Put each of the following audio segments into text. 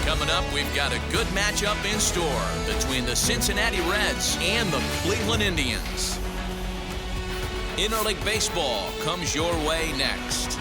Coming up, we've got a good matchup in store between the Cincinnati Reds and the Cleveland Indians. Interleague Baseball comes your way next.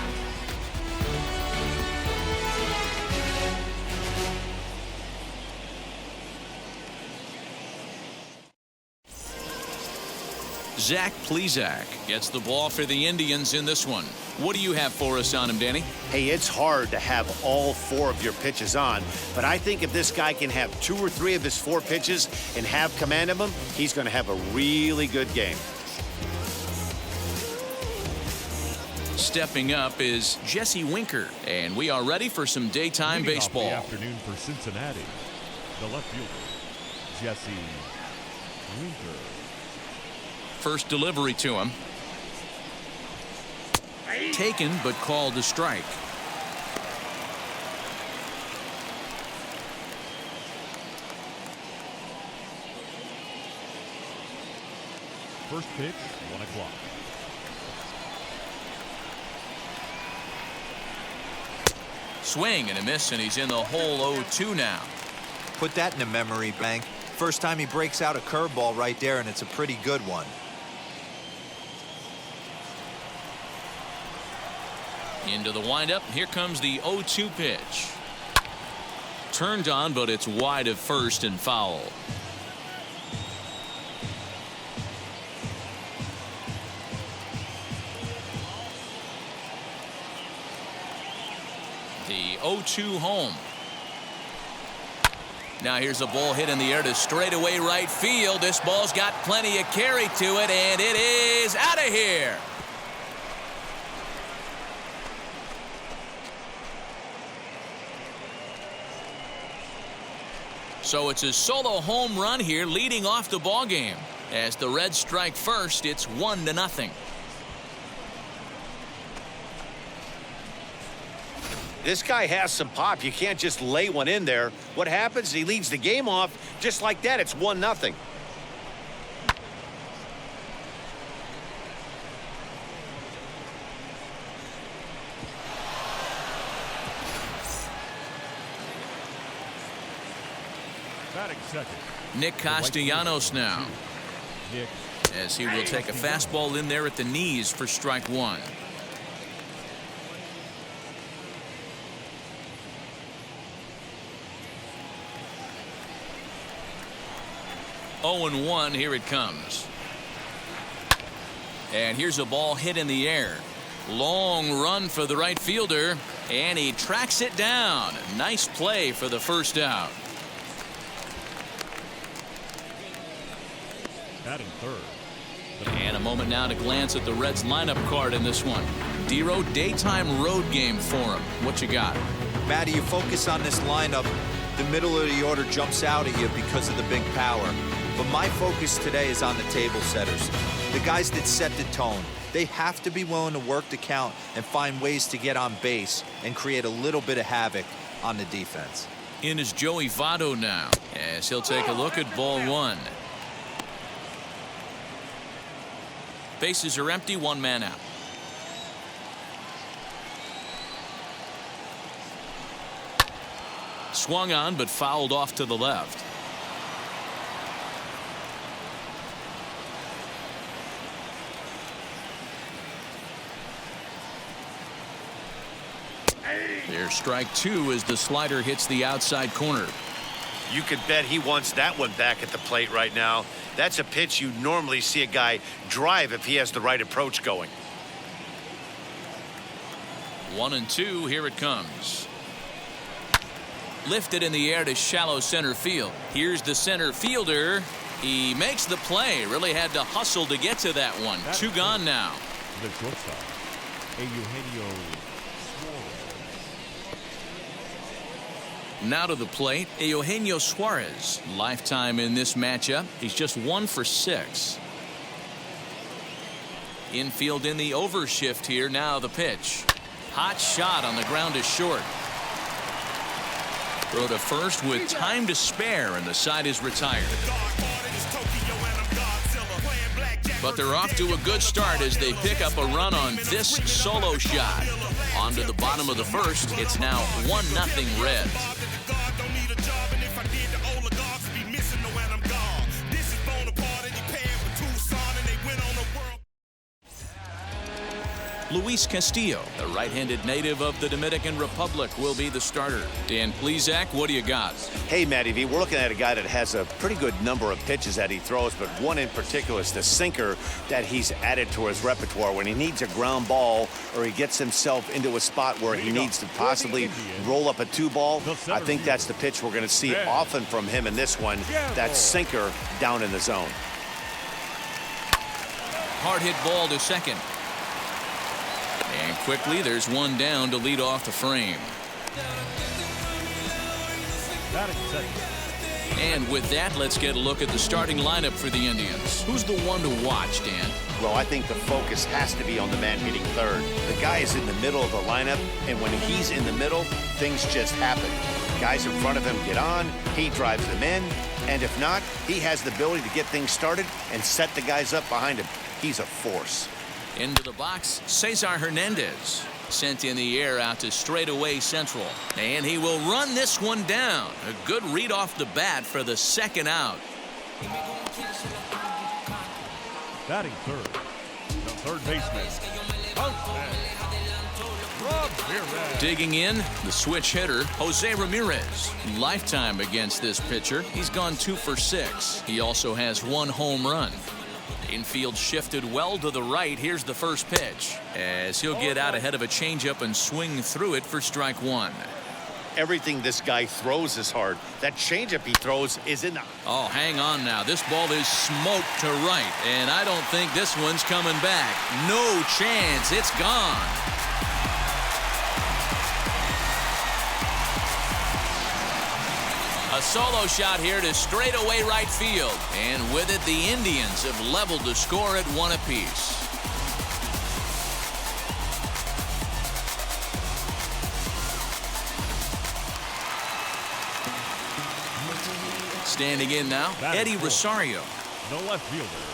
Zach Plesac gets the ball for the Indians in this one. What do you have for us on him, Danny? Hey, it's hard to have all 4 of your pitches on, but I think if this guy can have 2 or 3 of his 4 pitches and have command of them, he's going to have a really good game. Stepping up is Jesse Winker, and we are ready for some daytime baseball. The afternoon for Cincinnati, the left fielder, Jesse Winker. First delivery to him. Taken, but called a strike. First pitch, 1 o'clock. Swing and a miss, and he's in the hole 0-2 now. Put that in the memory bank. First time he breaks out a curveball right there, and it's a pretty good one. Into the windup. Here comes the 0-2 pitch. Turned on, but it's wide of first and foul. The 0-2 home. Now here's a ball hit in the air to straightaway right field. This ball's got plenty of carry to it, and it is out of here. So it's a solo home run here leading off the ball game. As the Reds strike first, it's 1-0. This guy has some pop. You can't just lay one in there. What happens? He leads the game off just like that. It's 1-0. Nick Castellanos now, as he will take a fastball in there at the knees for strike 1. Oh, 0-1, here it comes. And here's a ball hit in the air. Long run for the right fielder, and he tracks it down. Nice play for the first out. Batting third. And a moment now to glance at the Reds lineup card in this one. Dero, daytime road game for him. What you got? Matty, you focus on this lineup, the middle of the order jumps out at you because of the big power. But my focus today is on the table setters, the guys that set the tone. They have to be willing to work the count and find ways to get on base and create a little bit of havoc on the defense. In is Joey Votto now, as he'll take a look at ball 1. Bases are empty, 1 man out. Swung on, but fouled off to the left. There's strike 2 as the slider hits the outside corner. You could bet he wants that one back at the plate right now. That's a pitch you normally see a guy drive if he has the right approach going. 1-2, here it comes. Lifted in the air to shallow center field. Here's the center fielder. He makes the play. Really had to hustle to get to that one. 2 gone now. The shortstop, Eugenio. Now to the plate, Eugenio Suarez. Lifetime in this matchup. He's just 1 for 6. Infield in the overshift here. Now the pitch. Hot shot on the ground is short. Throw to first with time to spare, and the side is retired. But they're off to a good start as they pick up a run on this solo shot. On to the bottom of the first. It's now 1-0 Reds. Luis Castillo, the right-handed native of the Dominican Republic, will be the starter. Dan Plesac, what do you got? Hey, Matty V, we're looking at a guy that has a pretty good number of pitches that he throws, but one in particular is the sinker that he's added to his repertoire when he needs a ground ball or he gets himself into a spot where he needs to possibly roll up a 2-ball. I think that's the pitch we're going to see often from him in this one, that sinker down in the zone. Hard hit ball to second. And quickly, there's one down to lead off the frame. Batting second. And with that, let's get a look at the starting lineup for the Indians. Who's the one to watch, Dan? Well, I think the focus has to be on the man hitting third. The guy is in the middle of the lineup, and when he's in the middle, things just happen. Guys in front of him get on, he drives them in, and if not, he has the ability to get things started and set the guys up behind him. He's a force. Into the box, Cesar Hernandez. Sent in the air out to straightaway central. And he will run this one down. A good read off the bat for the second out. Batting third, the third baseman, Ramirez. Digging in, the switch hitter, Jose Ramirez. Lifetime against this pitcher. He's gone 2 for 6. He also has 1 home run. Infield shifted well to the right. Here's the first pitch as he'll get out ahead of a changeup and swing through it for strike 1. Everything this guy throws is hard. That changeup he throws is in. Oh, hang on now. This ball is smoked to right, and I don't think this one's coming back. No chance. It's gone. A solo shot here to straightaway right field. And with it, the Indians have leveled the score at 1 apiece. Standing in now, Eddie Rosario. The left fielder.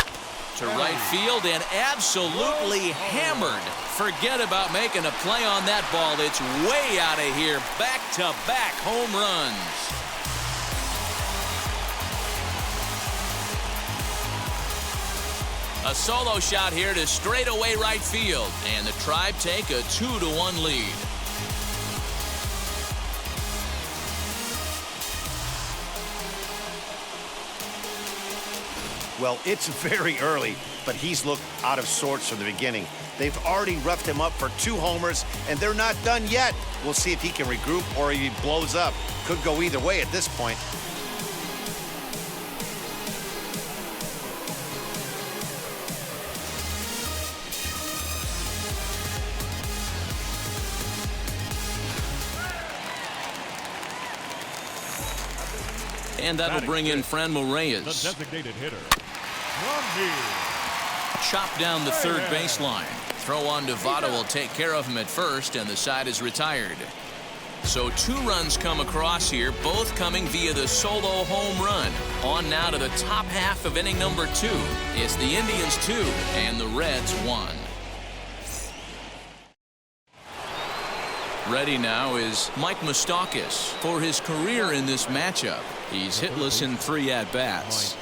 To right field and absolutely hammered. Forget about making a play on that ball. It's way out of here. Back-to-back home runs. A solo shot here to straightaway right field, and the Tribe take a 2-1 lead. Well, it's very early, but he's looked out of sorts from the beginning. They've already roughed him up for 2 homers, and they're not done yet. We'll see if he can regroup or if he blows up. Could go either way at this point. And that'll bring in Franmil The Reyes. designated hitter, Ramirez. Chopped down the third baseline. Throw on to Votto will take care of him at first, and the side is retired. So 2 runs come across here, both coming via the solo home run. On now to the top half of inning number 2. It's the Indians 2 and the Reds 1. Ready now is Mike Moustakas for his career in this matchup. He's hitless in 3 at-bats.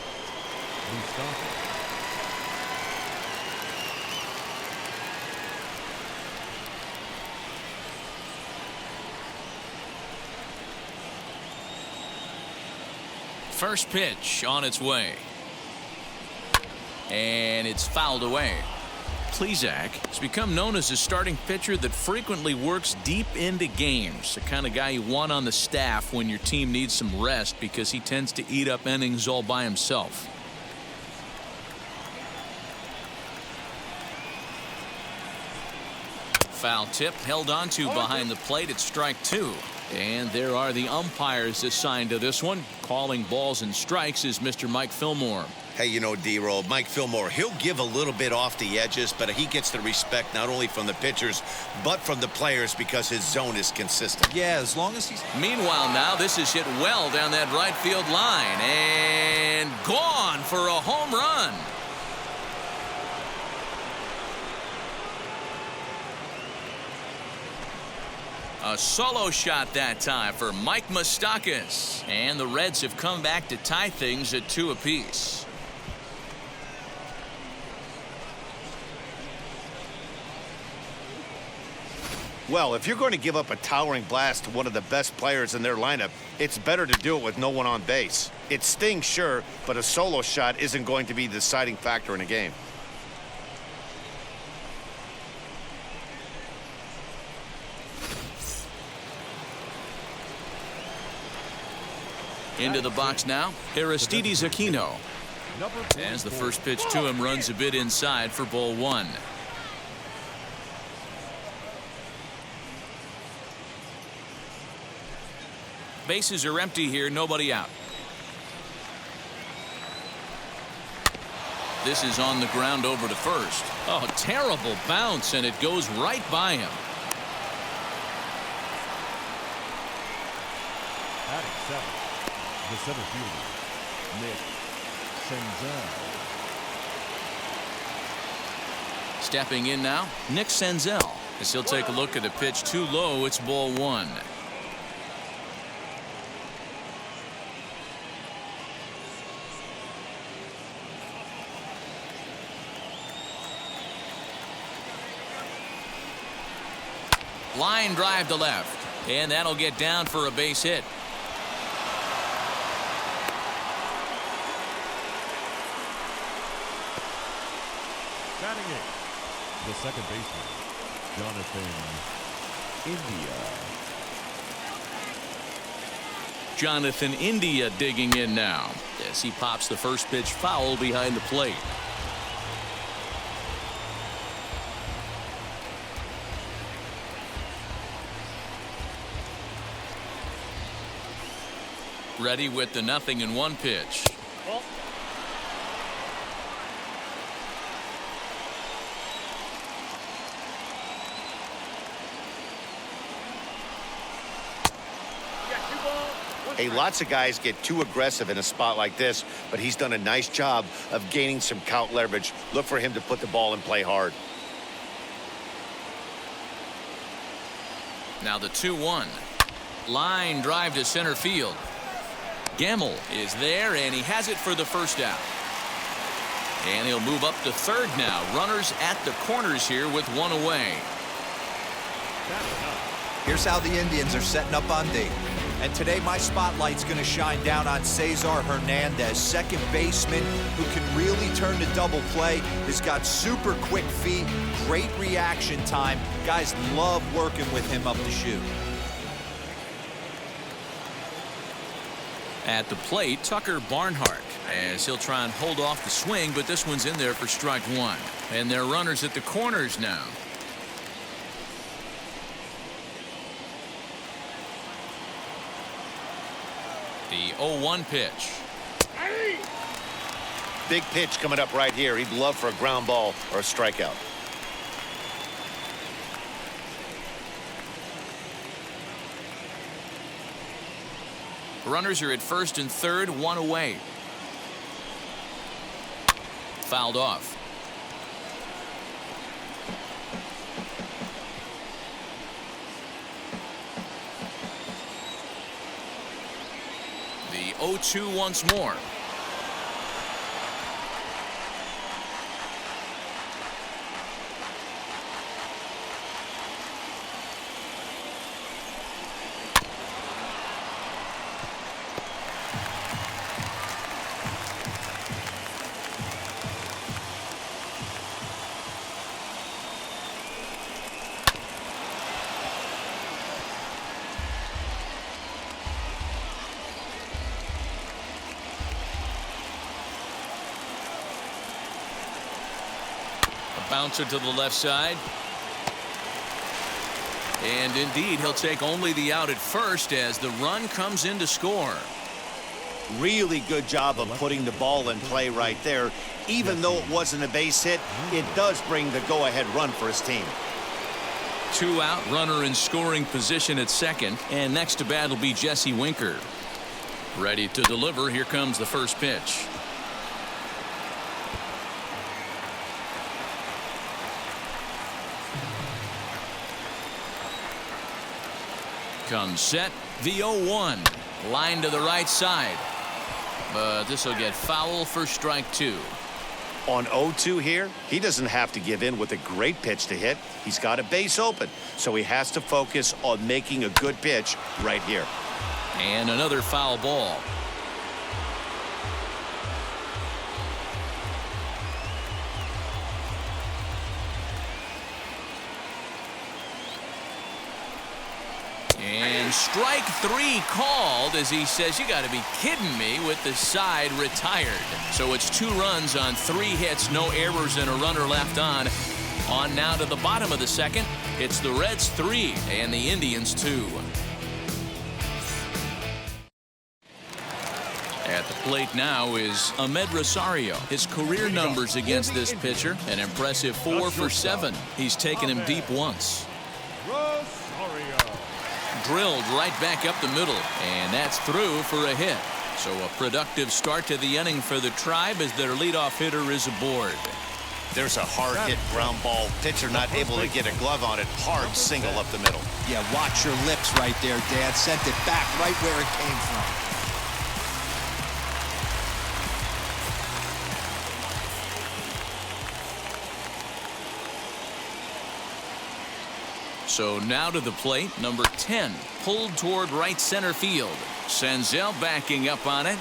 First pitch on its way. And it's fouled away. Plesac has become known as a starting pitcher that frequently works deep into games. The kind of guy you want on the staff when your team needs some rest because he tends to eat up innings all by himself. Foul tip held onto behind the plate at strike 2. And there are the umpires assigned to this one. Calling balls and strikes is Mr. Mike Fillmore. Hey, you know, D-Roll, Mike Fillmore, he'll give a little bit off the edges, but he gets the respect not only from the pitchers, but from the players because his zone is consistent. Yeah, as long as he's... Meanwhile, now this is hit well down that right field line. And gone for a home run. A solo shot that time for Mike Moustakas. And the Reds have come back to tie things at 2 apiece. Well, if you're going to give up a towering blast to one of the best players in their lineup, it's better to do it with no one on base. It stings, sure, but a solo shot isn't going to be the deciding factor in a game. Into the box now, Aristides Aquino. As the first pitch to him runs a bit inside for ball one. Bases are empty here, nobody out. This is on the ground over to first. Oh, terrible bounce, and it goes right by him. Batting seventh, the center fielder, Nick Senzel. Stepping in now, Nick Senzel. As he'll take a look at a pitch too low, it's ball one. Line drive to left, and that'll get down for a base hit. Batting eighth, the second baseman, Jonathan India. Jonathan India digging in now as he pops the first pitch foul behind the plate. Ready with the 0-1 pitch. Hey, lots of guys get too aggressive in a spot like this, but he's done a nice job of gaining some count leverage. Look for him to put the ball in play hard. Now the 2-1. Line drive to center field. Gamble is there, and he has it for the first out. And he'll move up to third now. Runners at the corners here with one away. Here's how the Indians are setting up on D. And today my spotlight's going to shine down on Cesar Hernandez, second baseman who can really turn the double play. Has got super quick feet, great reaction time. Guys love working with him up the chute. At the plate, Tucker Barnhart, as he'll try and hold off the swing, but this one's in there for strike one. And they're runners at the corners now. The 0-1 pitch. Big pitch coming up right here. He'd love for a ground ball or a strikeout. Runners are at first and third, one away. Fouled off. The 0-2 once more. Bouncer to the left side. And indeed, he'll take only the out at first as the run comes in to score. Really good job of putting the ball in play right there. Even though it wasn't a base hit, it does bring the go-ahead run for his team. 2 out, runner in scoring position at second. And next to bat will be Jesse Winker. Ready to deliver. Here comes the first pitch. Comes set. The 0-1. Line to the right side. But this will get foul for strike two. On 0-2 here, he doesn't have to give in with a great pitch to hit. He's got a base open, so he has to focus on making a good pitch right here. And another foul ball. And strike three called as he says, you got to be kidding me, with the side retired. So it's 2 runs on 3 hits, no errors, and a runner left on. On now to the bottom of the second. It's the Reds 3 and the Indians 2. At the plate now is Ahmed Rosario. His career numbers against this pitcher, an impressive 4 for 7. He's taken him deep once. Rosario. Drilled right back up the middle, and that's through for a hit. So a productive start to the inning for the Tribe as their leadoff hitter is aboard. There's a hard hit ground ball. Pitcher not able to get a glove on it. Hard single up the middle. Yeah, watch your lips right there, Dad. Sent it back right where it came from. So now to the plate, number 10, pulled toward right center field. Senzel backing up on it.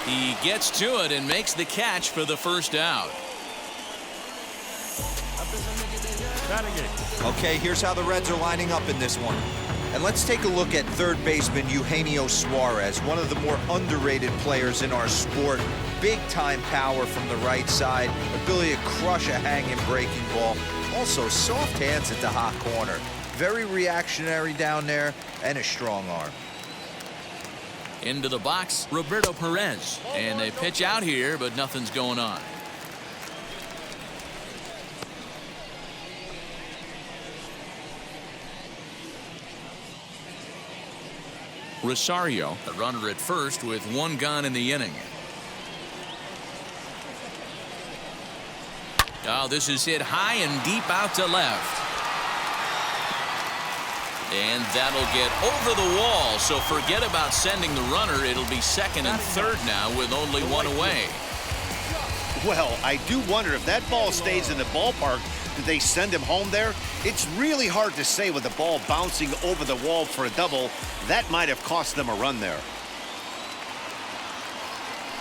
He gets to it and makes the catch for the first out. Okay, here's how the Reds are lining up in this one. And let's take a look at third baseman Eugenio Suarez, one of the more underrated players in our sport. Big-time power from the right side, ability to crush a hanging breaking ball. Also, soft hands at the hot corner. Very reactionary down there, and a strong arm. Into the box, Roberto Perez. And they pitch out here, but nothing's going on. Rosario, the runner at first with 1 gone in the inning. Oh, this is hit high and deep out to left. And that'll get over the wall, so forget about sending the runner. It'll be second and third now with only 1 away. Well, I do wonder if that ball stays in the ballpark, did they send him home there? It's really hard to say with the ball bouncing over the wall for a double. That might have cost them a run there.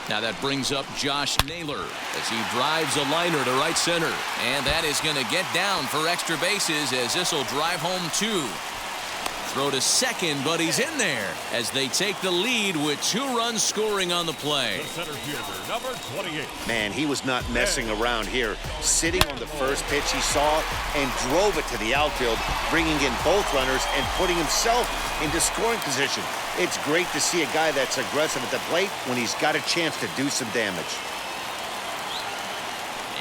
Now that brings up Josh Naylor as he drives a liner to right center. And that is going to get down for extra bases as this will drive home 2. Throw to second, but he's in there as they take the lead with 2 runs scoring on the play. The center fielder, number 28. Man, he was not messing around here. Sitting on the first pitch he saw and drove it to the outfield, bringing in both runners and putting himself into scoring position. It's great to see a guy that's aggressive at the plate when he's got a chance to do some damage.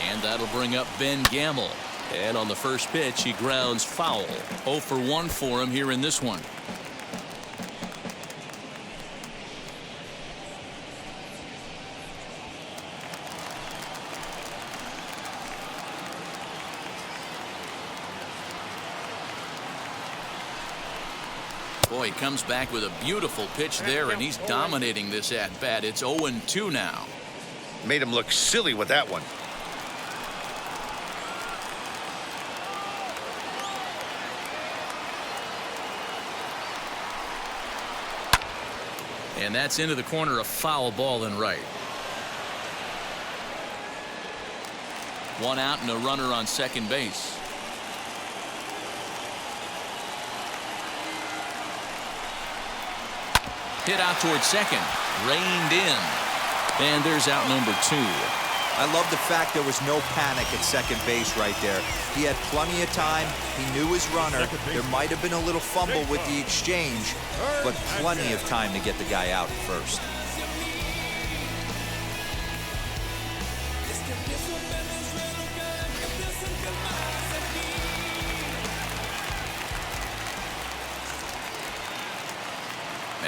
And that'll bring up Ben Gamble. And on the first pitch, he grounds foul. 0 for 1 for him here in this one. Boy, he comes back with a beautiful pitch there, and he's dominating this at-bat. It's 0-2 now. Made him look silly with that one. And that's into the corner, a foul ball and right. 1 out and a runner on second base. Hit out towards second. Reined in. And there's out number 2. I love the fact there was no panic at second base right there. He had plenty of time. He knew his runner. There might have been a little fumble with the exchange, but plenty of time to get the guy out at first.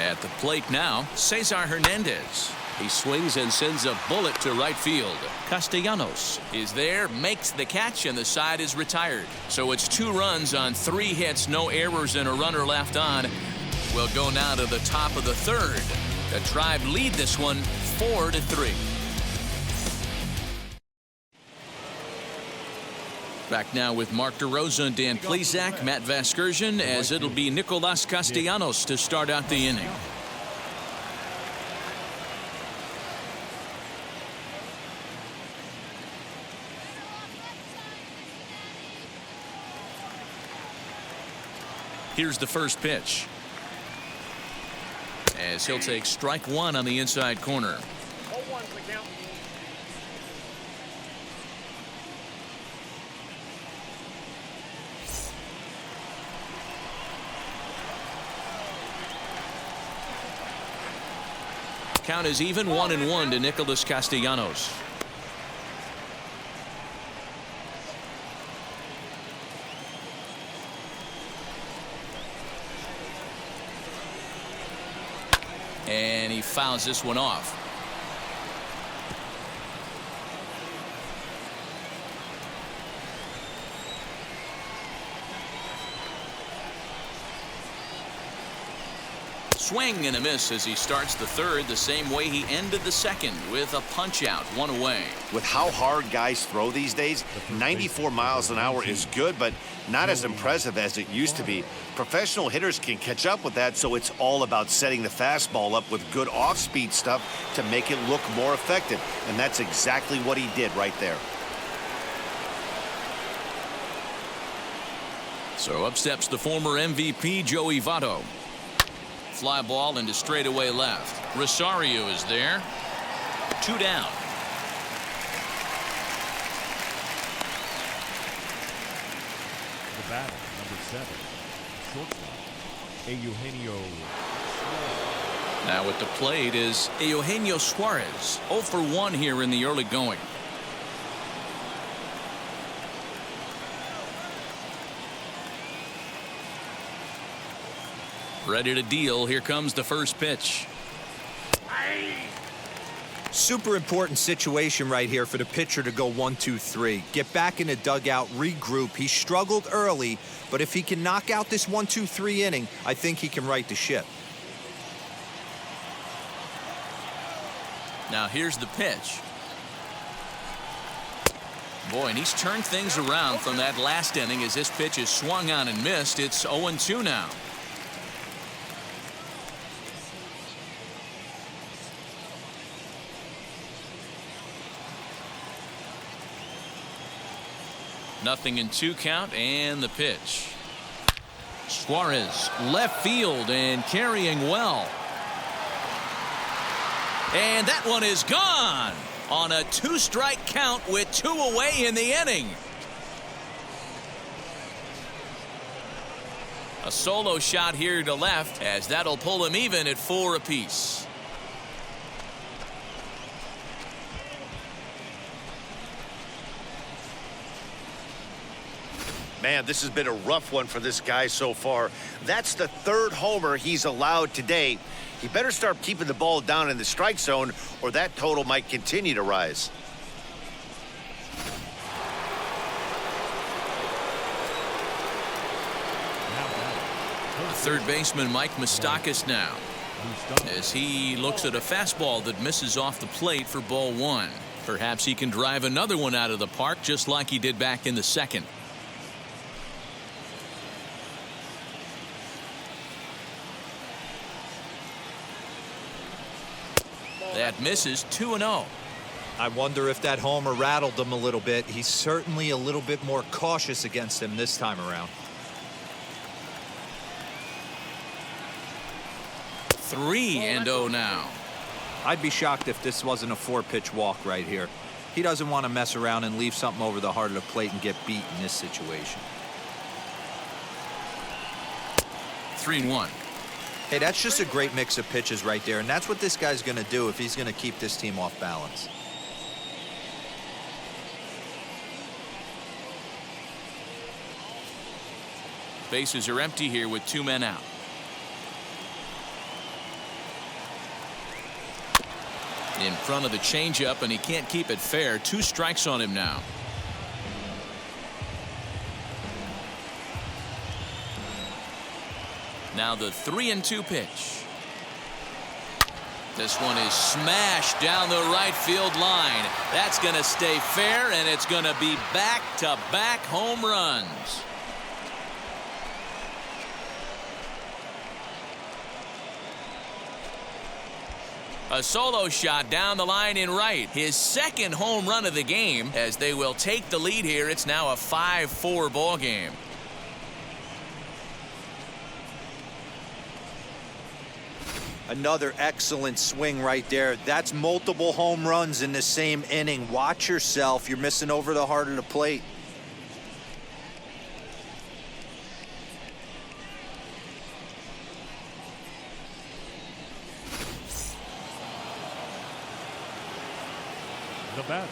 At the plate now, Cesar Hernandez. He swings and sends a bullet to right field. Castellanos is there, makes the catch, and the side is retired. So it's 2 runs on 3 hits, no errors, and a runner left on. We'll go now to the top of the third. The Tribe lead this one 4-3. Back now with Mark DeRosa, Dan Plesac, Matt Vasgersian, as it'll be Nicolas Castellanos to start out the inning. Here's the first pitch, as he'll take strike one on the inside corner. Count is even, 1-1 to Nicolas Castellanos. And he fouls this one off. Swing and a miss as he starts the third the same way he ended the second, with a punch out, one away. With how hard guys throw these days, 94 miles an hour is good, but not as impressive as it used to be. Professional hitters can catch up with that, so it's all about setting the fastball up with good off-speed stuff to make it look more effective, and that's exactly what he did right there. So up steps the former MVP, Joey Votto. Fly ball into straightaway left. Rosario is there. 2 down. The batter, number 7, shortstop, Eugenio. Now at the plate is Eugenio Suarez. 0 for 1 here in the early going. Ready to deal. Here comes the first pitch. Super important situation right here for the pitcher to go 1-2-3. Get back in the dugout, regroup. He struggled early, but if he can knock out this 1-2-3 inning, I think he can right the ship. Now here's the pitch. Boy, and he's turned things around from that last inning as this pitch is swung on and missed. It's 0-2 now. Nothing in 2 count, and the pitch. Suarez left field and carrying well. And that one is gone on a 2-strike count with 2 away in the inning. A solo shot here to left, as that'll pull him even at 4 apiece. Man, this has been a rough one for this guy so far. That's the 3rd homer he's allowed today. He better start keeping the ball down in the strike zone, or that total might continue to rise. Third baseman Mike Moustakas now, as he looks at a fastball that misses off the plate for ball 1. Perhaps he can drive another one out of the park, just like he did back in the second. That misses, 2-0. I wonder if that homer rattled him a little bit. He's certainly a little bit more cautious against him this time around. 3-0 now. I'd be shocked if this wasn't a 4-pitch walk right here. He doesn't want to mess around and leave something over the heart of the plate and get beat in this situation. 3-1. Hey, that's just a great mix of pitches right there, and that's what this guy's going to do if he's going to keep this team off balance. Bases are empty here with 2 men out. In front of the changeup, and he can't keep it fair. 2 strikes on him now. Now the 3-2 pitch. This one is smashed down the right field line. That's going to stay fair, and it's going to be back-to-back home runs. A solo shot down the line in right. His second home run of the game as they will take the lead here. It's now a 5-4 ball game. Another excellent swing right there. That's multiple home runs in the same inning. Watch yourself. You're missing over the heart of the plate. The batter.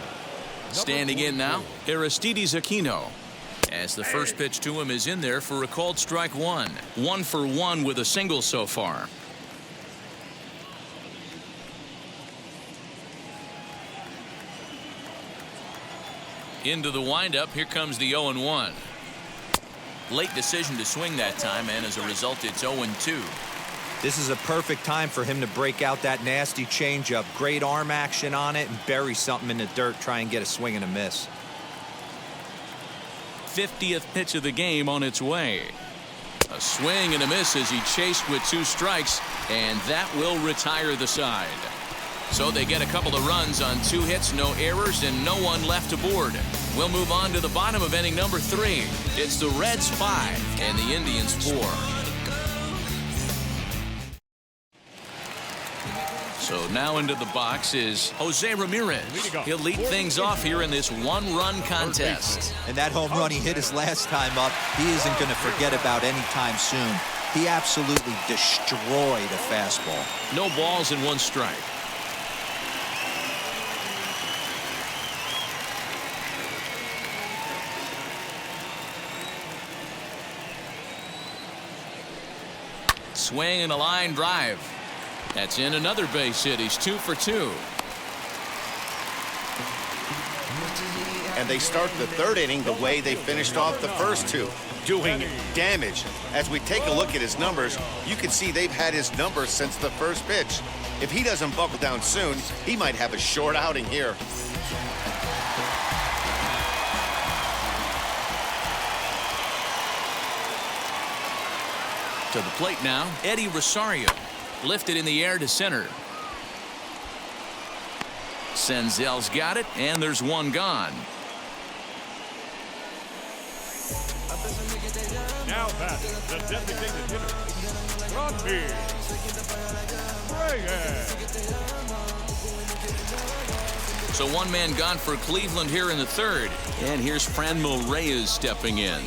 Standing in now, Aristides Aquino. As the first pitch to him is in there for a called strike one. 1 for 1 with a single so far. Into the windup. Here comes the 0-1. Late decision to swing that time, and as a result, it's 0-2. This is a perfect time for him to break out that nasty changeup. Great arm action on it and bury something in the dirt. Try and get a swing and a miss. 50th pitch of the game on its way. A swing and a miss as he chased with 2 strikes, and that will retire the side. So they get a couple of runs on 2 hits, no errors, and no one left aboard. We'll move on to the bottom of inning number 3. It's the Reds 5 and the Indians 4. So now into the box is Jose Ramirez. He'll lead things off here in this 1-run contest. And that home run he hit his last time up, he isn't going to forget about anytime soon. He absolutely destroyed a fastball. No balls and 1 strike. Swing and a line drive. That's in another base hit. He's 2 for 2. And they start the 3rd inning the way they finished off the first 2, doing damage. As we take a look at his numbers, you can see they've had his numbers since the first pitch. If he doesn't buckle down soon, he might have a short outing here. To the plate now, Eddie Rosario. Lifted in the air to center. Senzel's got it, and there's 1 gone. Now batting, the designated hitter, Rodney Reyes. So 1 man gone for Cleveland here in the 3rd. And here's Franmil Reyes stepping in.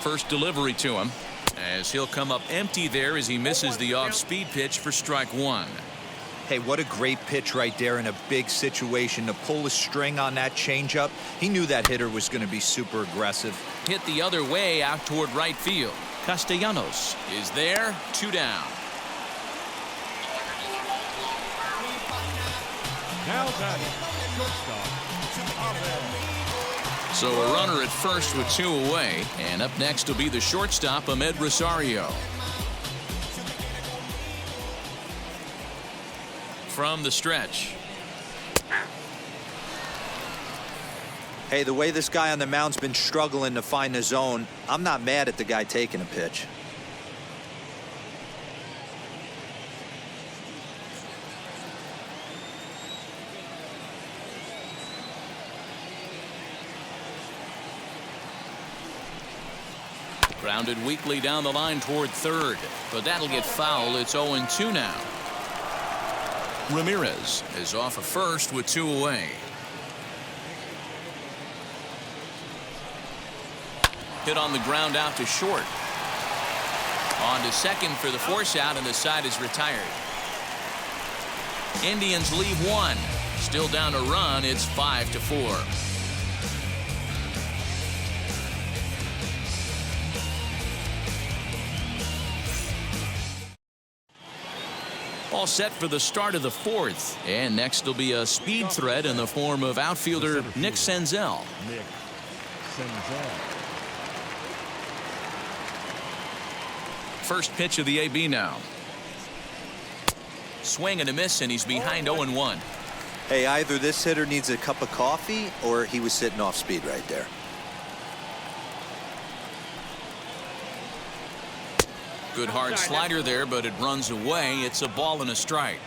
First delivery to him, as he'll come up empty there as he misses the off-speed pitch for strike 1. Hey, what a great pitch right there in a big situation to pull a string on that changeup. He knew that hitter was going to be super aggressive. Hit the other way out toward right field. Castellanos is there, 2 down. Now batting, shortstop, Ahmed. So a runner at first with 2 away, and up next will be the shortstop, Ahmed Rosario. From the stretch. Hey, the way this guy on the mound's been struggling to find the zone, I'm not mad at the guy taking a pitch. Grounded weakly down the line toward 3rd, but that'll get foul. It's 0-2 now. Ramirez is off of first with 2 away. Hit on the ground out to short. On to second for the force out, and the side is retired. Indians leave 1. Still down a run. It's 5-4. All set for the start of the 4th. And next will be a speed threat in the form of outfielder Nick Senzel. Nick Senzel. first pitch of the AB now. Swing and a miss, and he's behind 0-1. Hey, either this hitter needs a cup of coffee or he was sitting off speed right there. Good hard slider there, but it runs away. It's a ball and a strike.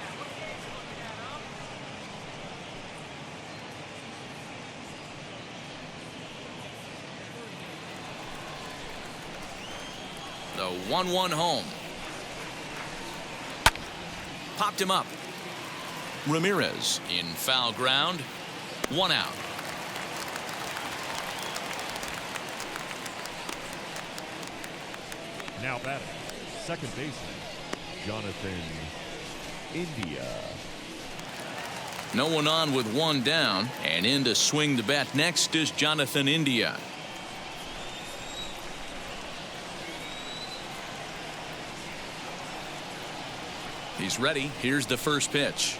The 1-1 home. Popped him up. Ramirez in foul ground. 1 out. Now batting, second baseman, Jonathan India. No one on with 1 down, and in to swing the bat next is Jonathan India. He's ready. Here's the first pitch.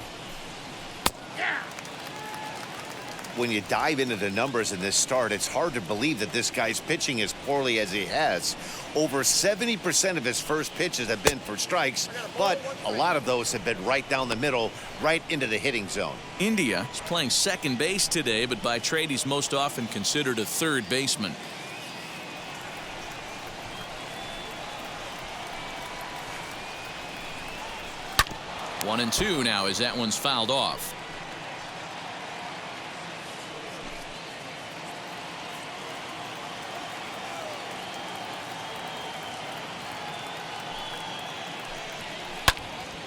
When you dive into the numbers in this start, it's hard to believe that this guy's pitching as poorly as he has. Over 70% of his first pitches have been for strikes, but a lot of those have been right down the middle, right into the hitting zone. India is playing second base today, but by trade he's most often considered a third baseman. One and two now as that one's fouled off.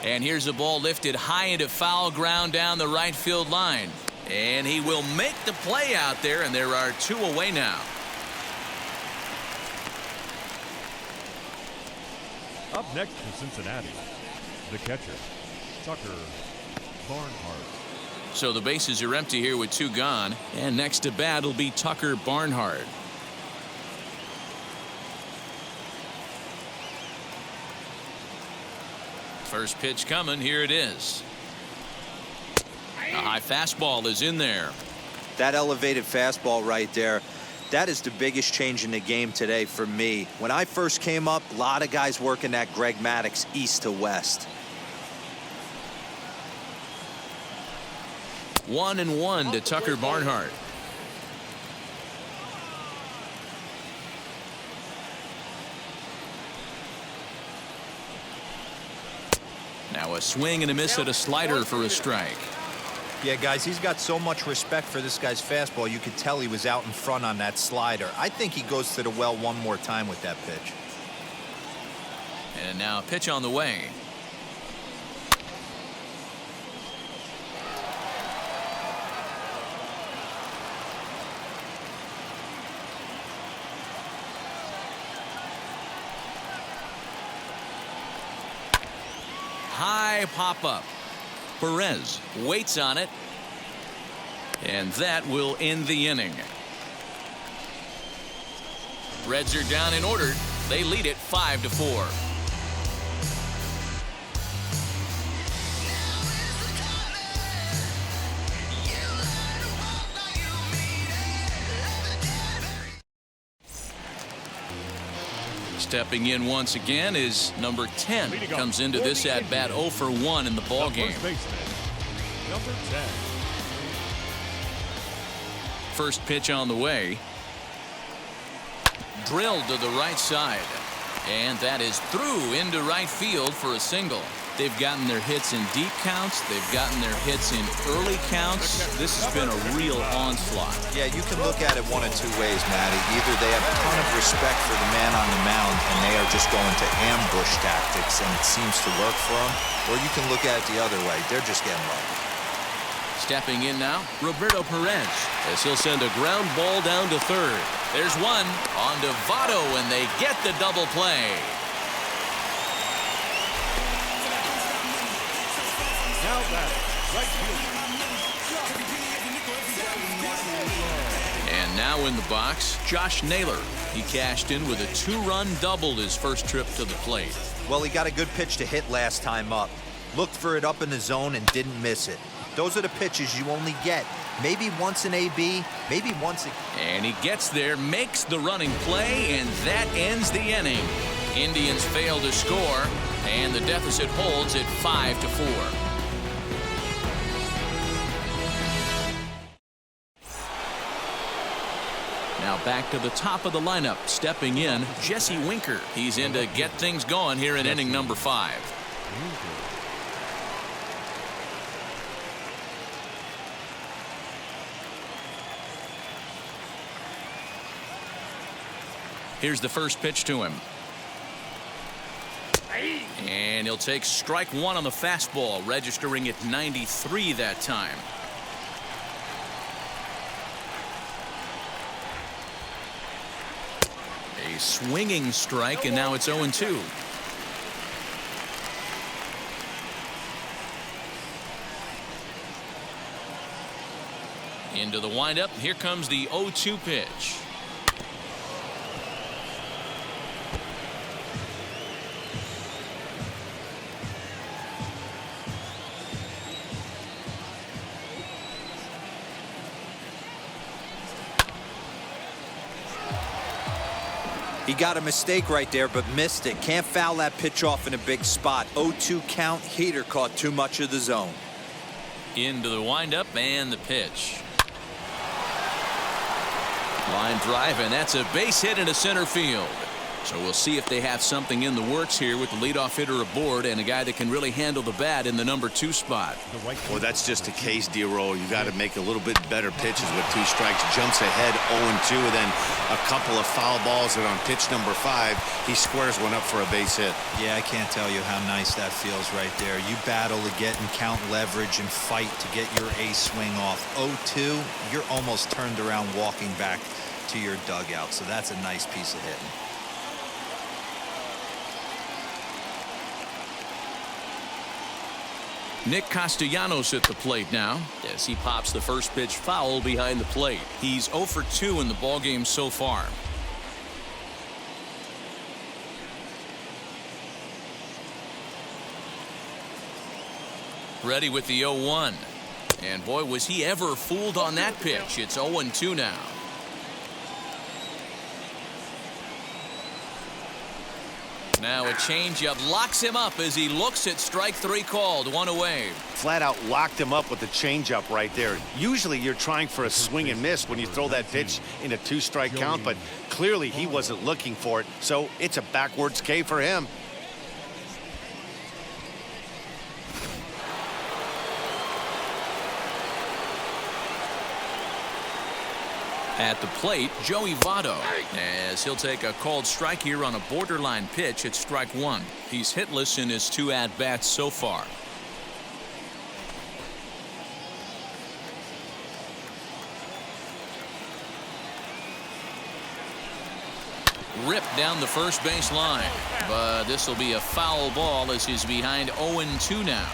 And here's a ball lifted high into foul ground down the right field line. And he will make the play out there, and there are 2 away now. Up next for Cincinnati, the catcher, Tucker Barnhart. So the bases are empty here with 2 gone. And next to bat will be Tucker Barnhart. First pitch coming. Here it is. A high fastball is in there. That elevated fastball right there, that is the biggest change in the game today for me. When I first came up, a lot of guys working that Greg Maddux east to west. 1-1 to Tucker Barnhart. Now a swing and a miss at a slider for a strike. Yeah, guys, he's got so much respect for this guy's fastball. You could tell he was out in front on that slider. I think he goes to the well one more time with that pitch. And now a pitch on the way. High pop up. Perez waits on it, and that will end the inning. Reds are down and ordered. They lead it 5-4. Stepping in once again is number 10. Comes into this at bat 0 for 1 in the ball game. Number 10. First pitch on the way. Drilled to the right side. And that is through into right field for a single. They've gotten their hits in deep counts. They've gotten their hits in early counts. This has been a real onslaught. Yeah, you can look at it one of 2 ways, Matty. Either they have a ton of respect for the man on the mound and they are just going to ambush tactics and it seems to work for them, or you can look at it the other way. They're just getting lucky. Stepping in now, Roberto Perez, as he'll send a ground ball down to third. There's one on to Votto, and they get the double play. Now batting, right fielder. And now in the box, Josh Naylor. He cashed in with a 2-run double his first trip to the plate. Well, he got a good pitch to hit last time up. Looked for it up in the zone and didn't miss it. Those are the pitches you only get. Maybe once an AB, maybe once a... And he gets there, makes the running play, and that ends the inning. Indians fail to score, and the deficit holds at 5-4. Now back to the top of the lineup, stepping in, Jesse Winker. He's in to get things going here in inning number 5. Here's the first pitch to him. And he'll take strike one on the fastball, registering at 93 that time. A swinging strike, and now it's 0-2. Into the windup. Here comes the 0-2 pitch. He got a mistake right there, but missed it. Can't foul that pitch off in a big spot. 0-2 count. Heater caught too much of the zone. Into the windup and the pitch. Line drive, and that's a base hit into center field. So we'll see if they have something in the works here with the leadoff hitter aboard and a guy that can really handle the bat in the number 2 spot. Well, that's just a case, D-Roll. You got to make a little bit better pitches with 2 strikes. Jumps ahead 0-2, and then a couple of foul balls, and on pitch number 5, he squares one up for a base hit. Yeah, I can't tell you how nice that feels right there. You battle to get and count leverage and fight to get your ace swing off. 0-2, you're almost turned around walking back to your dugout, so that's a nice piece of hitting. Nick Castellanos at the plate now as he pops the first pitch foul behind the plate. He's 0 for 2 in the ballgame so far. Ready with the 0-1. And boy, was he ever fooled on that pitch. It's 0-2 now. Now a changeup locks him up as he looks at strike 3 called. 1 away. Flat out locked him up with the changeup right there. Usually you're trying for a swing and miss when you throw that pitch in a 2-strike count, but clearly he wasn't looking for it, so it's a backwards K for him. At the plate, Joey Votto, as he'll take a called strike here on a borderline pitch at strike 1. He's hitless in his 2 at-bats so far. Ripped down the first base line, but this will be a foul ball as he's behind 0-2 now.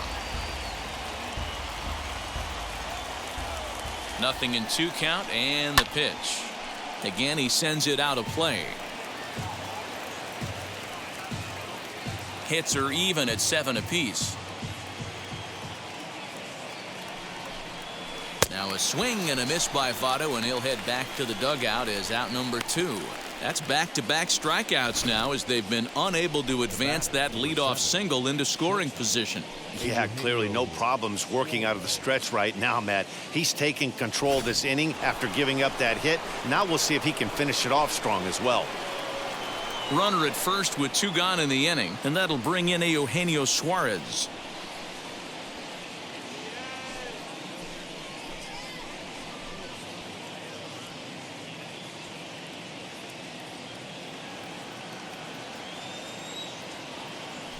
Nothing in 2 count, and the pitch. Again, he sends it out of play. Hits are even at 7 apiece. Now a swing and a miss by Votto, and he'll head back to the dugout as out number 2. That's back-to-back strikeouts now as they've been unable to advance that leadoff single into scoring position. Yeah, clearly no problems working out of the stretch right now, Matt. He's taking control of this inning after giving up that hit. Now we'll see if he can finish it off strong as well. Runner at first with 2 gone in the inning, and that'll bring in Eugenio Suarez.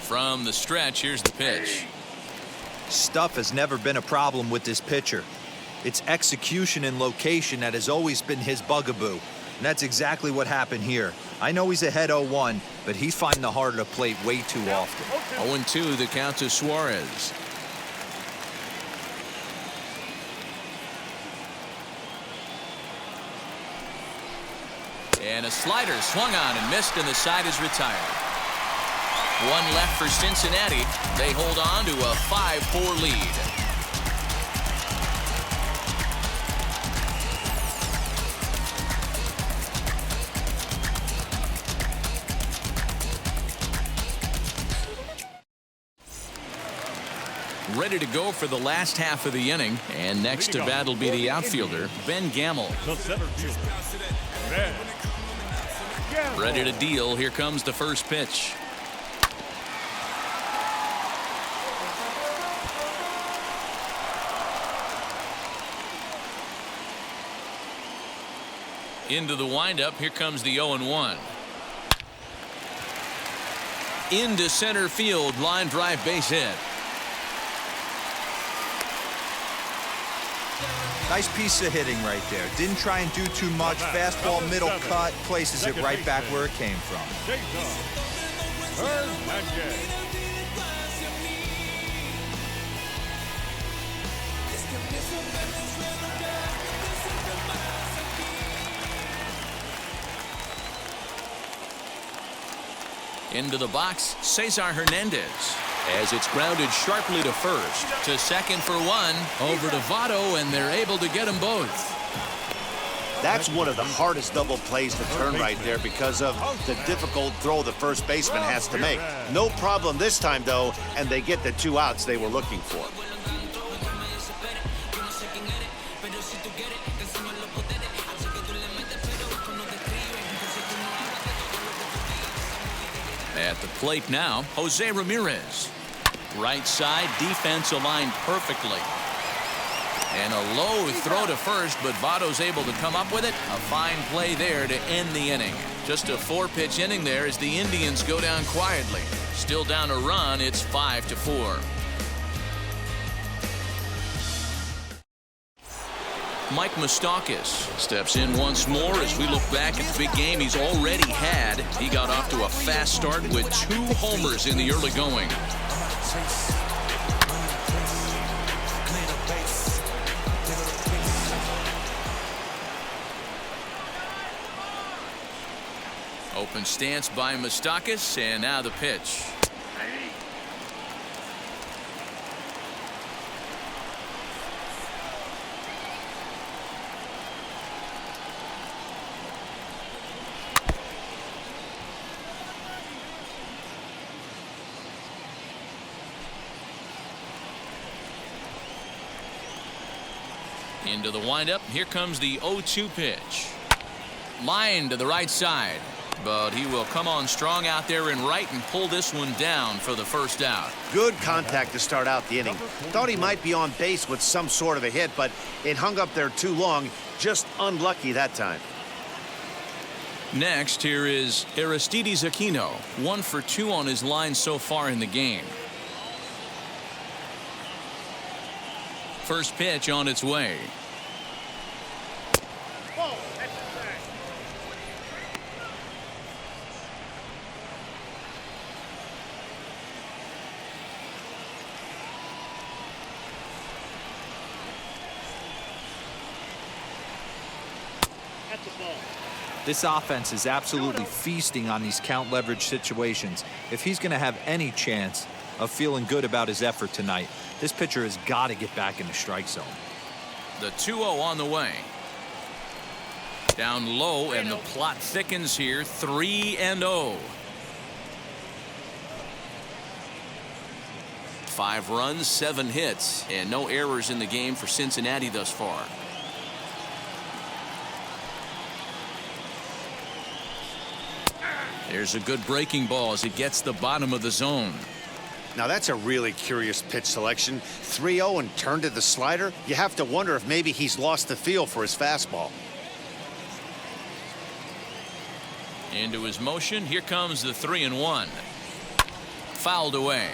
From the stretch, here's the pitch. Stuff has never been a problem with this pitcher. It's execution and location that has always been his bugaboo. And that's exactly what happened here. I know he's ahead 0-1, but he's finding the heart of the plate way too often. 0-2 the count to Suarez. And a slider swung on and missed, and the side is retired. 1 left for Cincinnati. They hold on to a 5-4 lead. Ready to go for the last half of the inning. And next to bat will be the outfielder, Ben Gamble. The center fielder, Ben Gamble. Ready to deal. Here comes the first pitch. Into the windup. Here comes the 0-1. Into center field. Line drive, base hit. Nice piece of hitting right there. Didn't try and do too much. Fastball, middle cut, places it right back where it came from. Into the box, Cesar Hernandez. As it's grounded sharply to first. To second for one. Over to Votto, and they're able to get them both. That's one of the hardest double plays to turn right there because of the difficult throw the first baseman has to make. No problem this time, though, and they get the 2 outs they were looking for. At the plate now, Jose Ramirez. Right side, defense aligned perfectly. And a low throw to first, but Votto's able to come up with it. A fine play there to end the inning. Just a 4-pitch inning there as the Indians go down quietly. Still down a run, it's 5-4. Mike Moustakas steps in once more as we look back at the big game he's already had. He got off to a fast start with 2 homers in the early going. Open stance by Moustakas, and now the pitch. Into the windup. Here comes the 0-2 pitch. Line to the right side. But he will come on strong out there in right and pull this one down for the first out. Good contact to start out the inning. Thought he might be on base with some sort of a hit, but it hung up there too long. Just unlucky that time. Next, here is Aristides Aquino. 1 for 2 on his line so far in the game. First pitch on its way. This offense is absolutely feasting on these count leverage situations. If he's going to have any chance of feeling good about his effort tonight, this pitcher has got to get back in the strike zone. The 2-0 on the way. Down low, and the plot thickens here. 3-0. 5 runs, 7 hits, and no errors in the game for Cincinnati thus far. There's a good breaking ball as it gets the bottom of the zone. Now that's a really curious pitch selection. 3-0 and turned to the slider. You have to wonder if maybe he's lost the feel for his fastball. Into his motion. Here comes the 3-1. Fouled away.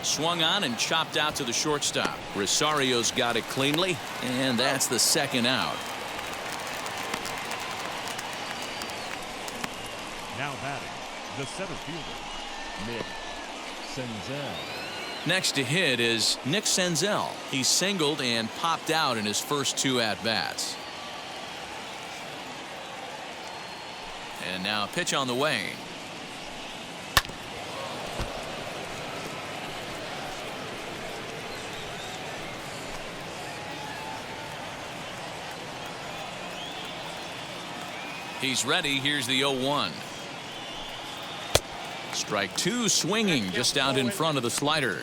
Swung on and chopped out to the shortstop. Rosario's got it cleanly, and that's the second out. Now batting, the center fielder, Nick Senzel. Next to hit is Nick Senzel. He singled and popped out in his first 2 at-bats. And now a pitch on the way. He's ready. Here's the 0-1. Strike two, swinging just out in front of the slider.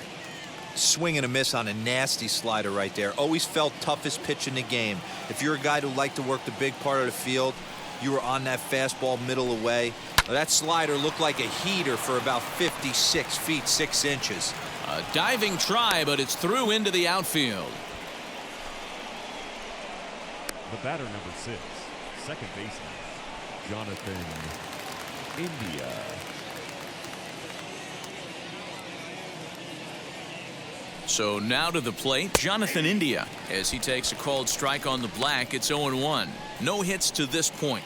Swing and a miss on a nasty slider right there. Always felt toughest pitch in the game. If you're a guy who liked to work the big part of the field, you were on that fastball middle away. That slider looked like a heater for about 56 feet 6 inches. A diving try, but it's through into the outfield. The batter, number 6, second baseman, Jonathan India. So now to the plate, Jonathan India, as he takes a called strike on the black. It's 0-1. No hits to this point.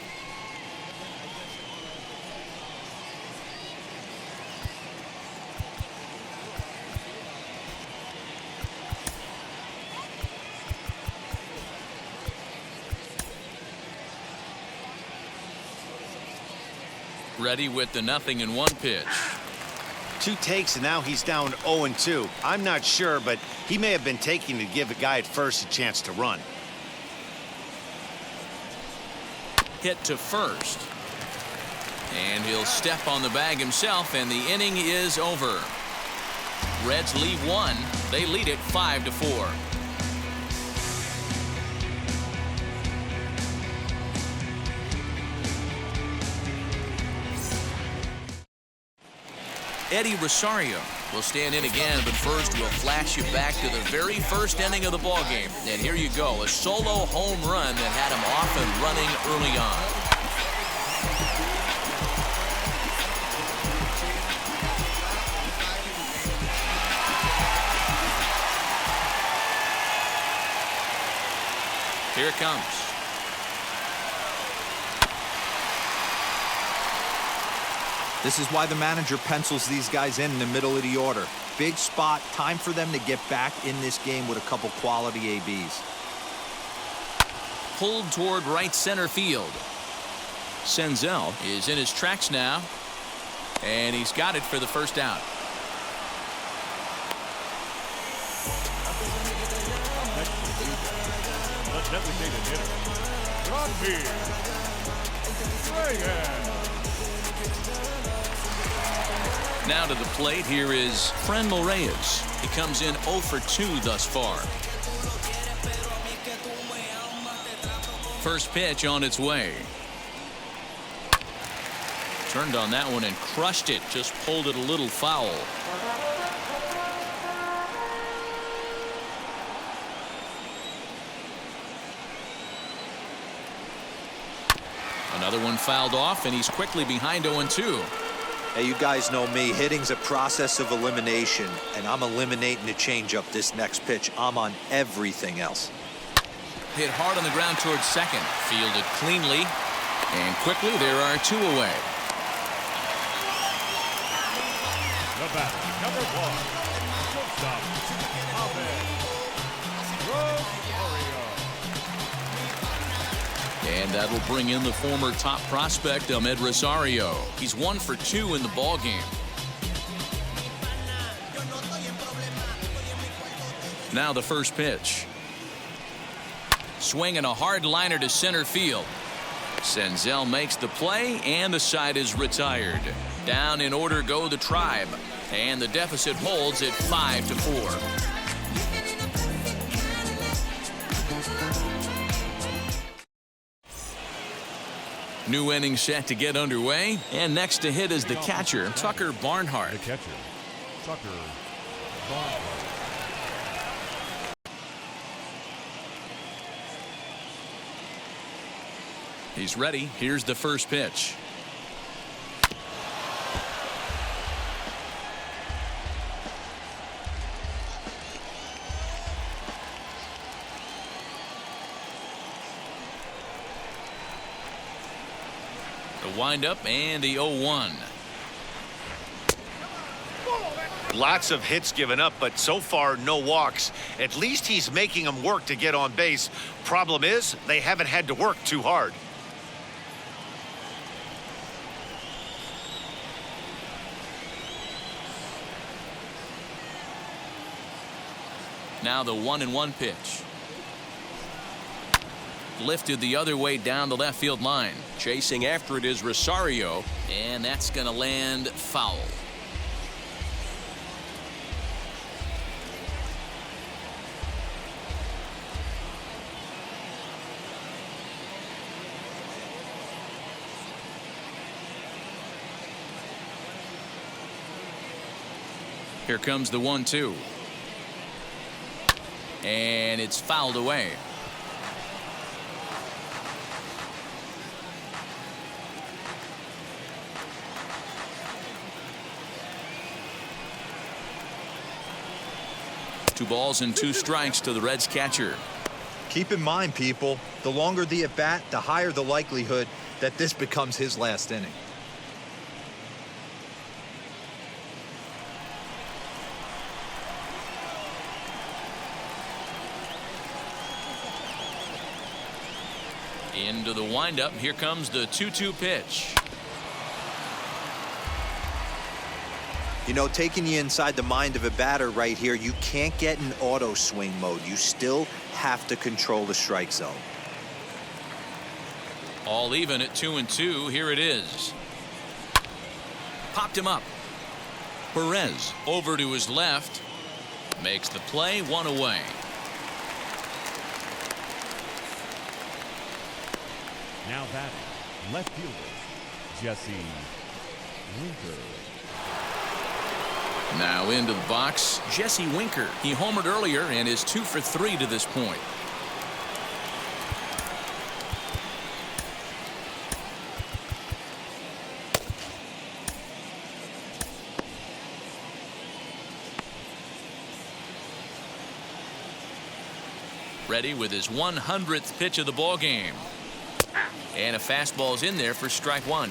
Ready with the 0-1 pitch. 2 takes, and now he's down 0-2. I'm not sure, but he may have been taking to give a guy at first a chance to run. Hit to first. And he'll step on the bag himself, and the inning is over. Reds lead 1. They lead it 5-4. Eddie Rosario will stand in again, but first we'll flash you back to the very first inning of the ballgame. And here you go, a solo home run that had him off and running early on. Here it comes. This is why the manager pencils these guys in the middle of the order. Big spot, time for them to get back in this game with a couple quality ABs. Pulled toward right center field. Senzel is in his tracks now, and he's got it for the first out. The designated hitter, Ryan. Now to the plate, here is Franmil Reyes. He comes in 0 for 2 thus far. First pitch on its way. Turned on that one and crushed it. Just pulled it a little foul. Another one fouled off, and he's quickly behind 0-2. Hey, you guys know me. Hitting's a process of elimination, and I'm eliminating the changeup this next pitch. I'm on everything else. Hit hard on the ground towards second. Fielded cleanly. And quickly, there are 2 away. The batter, number 1, shortstop, And that'll bring in the former top prospect, Ahmed Rosario. He's 1 for 2 in the ballgame. Now the first pitch. Swinging a hard liner to center field. Senzel makes the play, and the side is retired. Down in order go the Tribe, and the deficit holds at 5-4. New inning set to get underway, and next to hit is the catcher, Tucker Barnhart. The catcher, Tucker Barnhart. He's ready. Here's the first pitch. The windup and the 0-1. Lots of hits given up, but so far no walks. At least he's making them work to get on base. Problem is, they haven't had to work too hard. Now the 1-1 pitch. Lifted the other way down the left field line. Chasing after it is Rosario. And that's going to land foul. Here comes the 1-2. And it's fouled away. Two balls and two strikes to the Reds catcher. Keep in mind, people, the longer the at bat, the higher the likelihood that this becomes his last inning. Into the windup. Here comes the 2-2 pitch. You know, taking you inside the mind of a batter right here, you can't get in auto swing mode. You still have to control the strike zone. All even at 2-2. Here it is. Popped him up. Perez over to his left. Makes the play, one away. Now batting, left fielder, Jesse Winker. Now into the box, Jesse Winker. He homered earlier and is 2 for 3 to this point. Ready with his 100th pitch of the ball game. And a fastball's in there for strike one.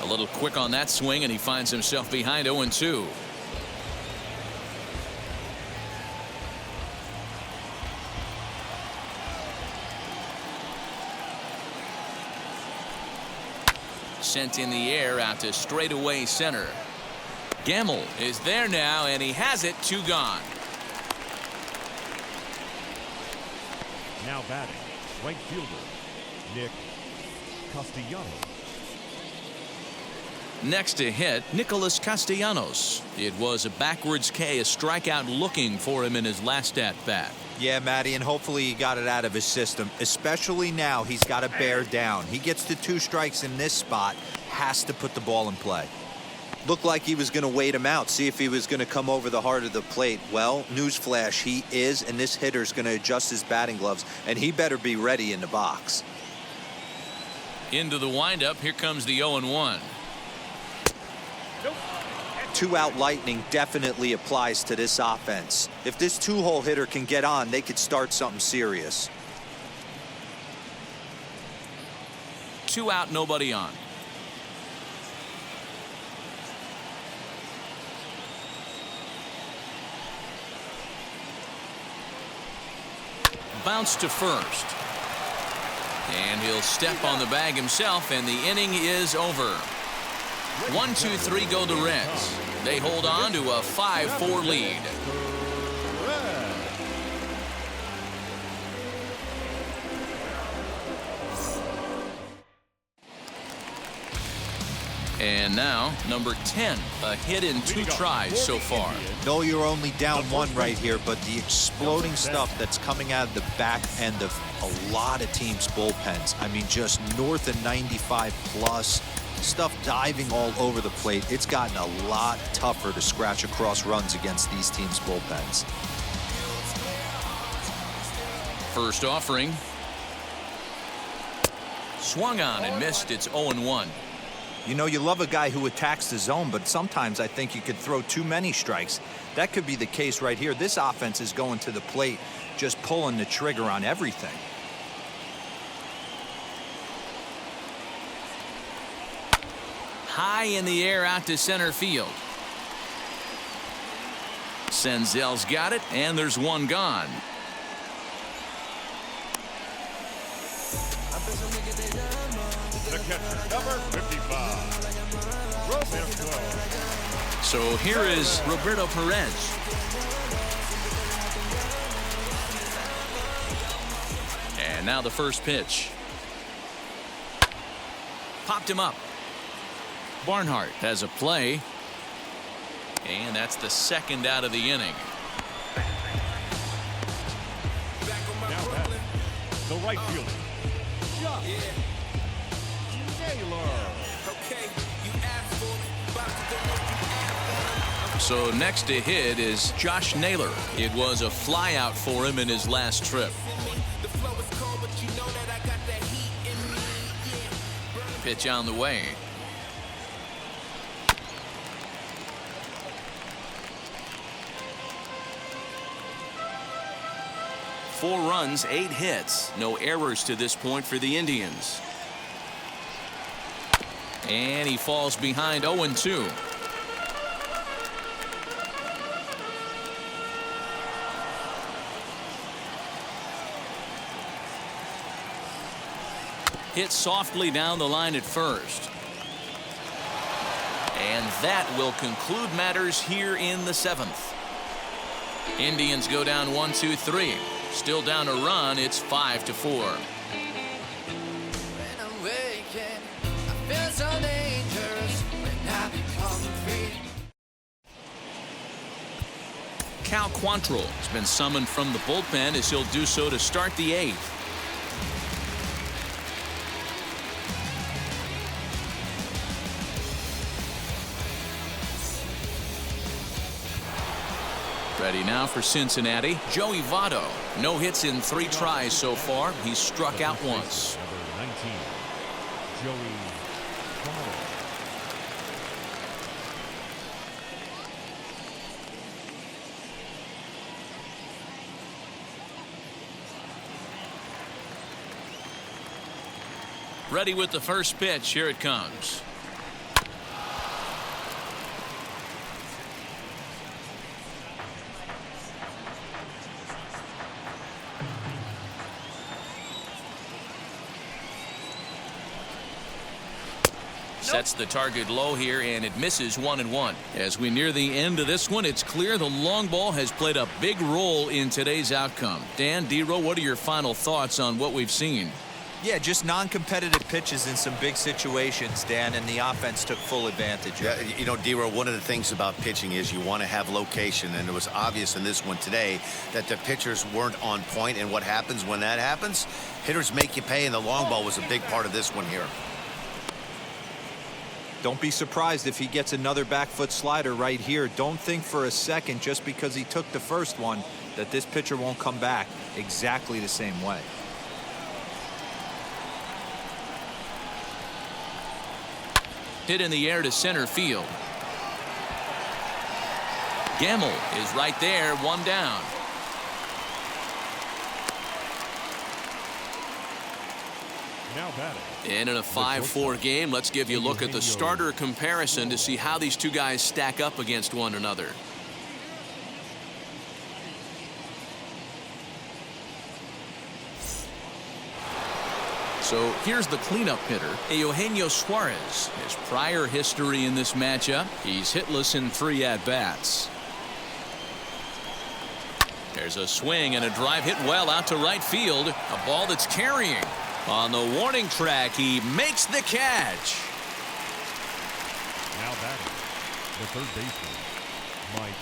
A little quick on that swing, and he finds himself behind 0-2. Sent in the air out to straightaway center. Gamble is there now, and he has it. 2 gone. Now batting, right fielder, Nick Castellanos. Next to hit, Nicholas Castellanos. It was a backwards K, a strikeout looking for him in his last at bat. Yeah, Matty, and hopefully he got it out of his system, especially now he's got to bear down. He gets the 2 strikes in this spot, has to put the ball in play. Looked like he was going to wait him out, see if he was going to come over the heart of the plate. Well, newsflash, he is, and this hitter's going to adjust his batting gloves, and he better be ready in the box. Into the windup, here comes the 0-1. 2-out lightning definitely applies to this offense. If this 2-hole hitter can get on, they could start something serious. 2 out, nobody on. Bounce to first. And he'll step on the bag himself, and the inning is over. 1-2-3 go the Reds. They hold on to a 5-4 lead. And now, number 10, a hit in 2 tries so far. No, you're only down 1 right here, but the exploding stuff that's coming out of the back end of a lot of teams' bullpens. I mean, just north of 95 plus. Stuff diving all over the plate. It's gotten a lot tougher to scratch across runs against these teams' bullpens. First offering. Swung on and missed. It's 0-1. You know, you love a guy who attacks the zone, but sometimes I think you could throw too many strikes. That could be the case right here. This offense is going to the plate, just pulling the trigger on everything. High in the air out to center field. Senzel's got it, and there's 1 gone. catcher, number 55, Roberto. So here is Roberto Perez. And now the first pitch. Popped him up. Barnhart has a play. And that's the second out of the inning. Now batting, the right fielder, Josh Naylor. So next to hit is Josh Naylor. It was a flyout for him in his last trip. Pitch on the way. Four runs, 8 hits. No errors to this point for the Indians. And he falls behind 0-2. Hit softly down the line at first. And that will conclude matters here in the 7th. Indians go down 1-2-3. Still down a run. It's 5-4. Cal Quantrill has been summoned from the bullpen as he'll do so to start the 8th. Ready now for Cincinnati, Joey Votto. No hits in 3 tries so far. He's struck out once. Number 19, Joey Votto. Ready with the first pitch. Here it comes. Sets the target low here, and it misses 1-1. As we near the end of this one, it's clear the long ball has played a big role in today's outcome. Dan, D-Row, what are your final thoughts on what we've seen? Yeah, just non-competitive pitches in some big situations, Dan, and the offense took full advantage. Yeah, you know, D-Row, one of the things about pitching is you want to have location, and it was obvious in this one today that the pitchers weren't on point, and what happens when that happens? Hitters make you pay, and the long ball was a big part of this one here. Don't be surprised if he gets another back foot slider right here. Don't think for a second, just because he took the first one, that this pitcher won't come back exactly the same way. Hit in the air to center field. Gamble is right there, 1 down. Now batting. And in a 5-4 game, let's give you a look at the starter comparison to see how these two guys stack up against one another. So here's the cleanup hitter, Eugenio Suarez. His prior history in this matchup, he's hitless in 3 at-bats. There's a swing and a drive hit well out to right field. A ball that's carrying. On the warning track, he makes the catch. Now batting, the third baseman, Mike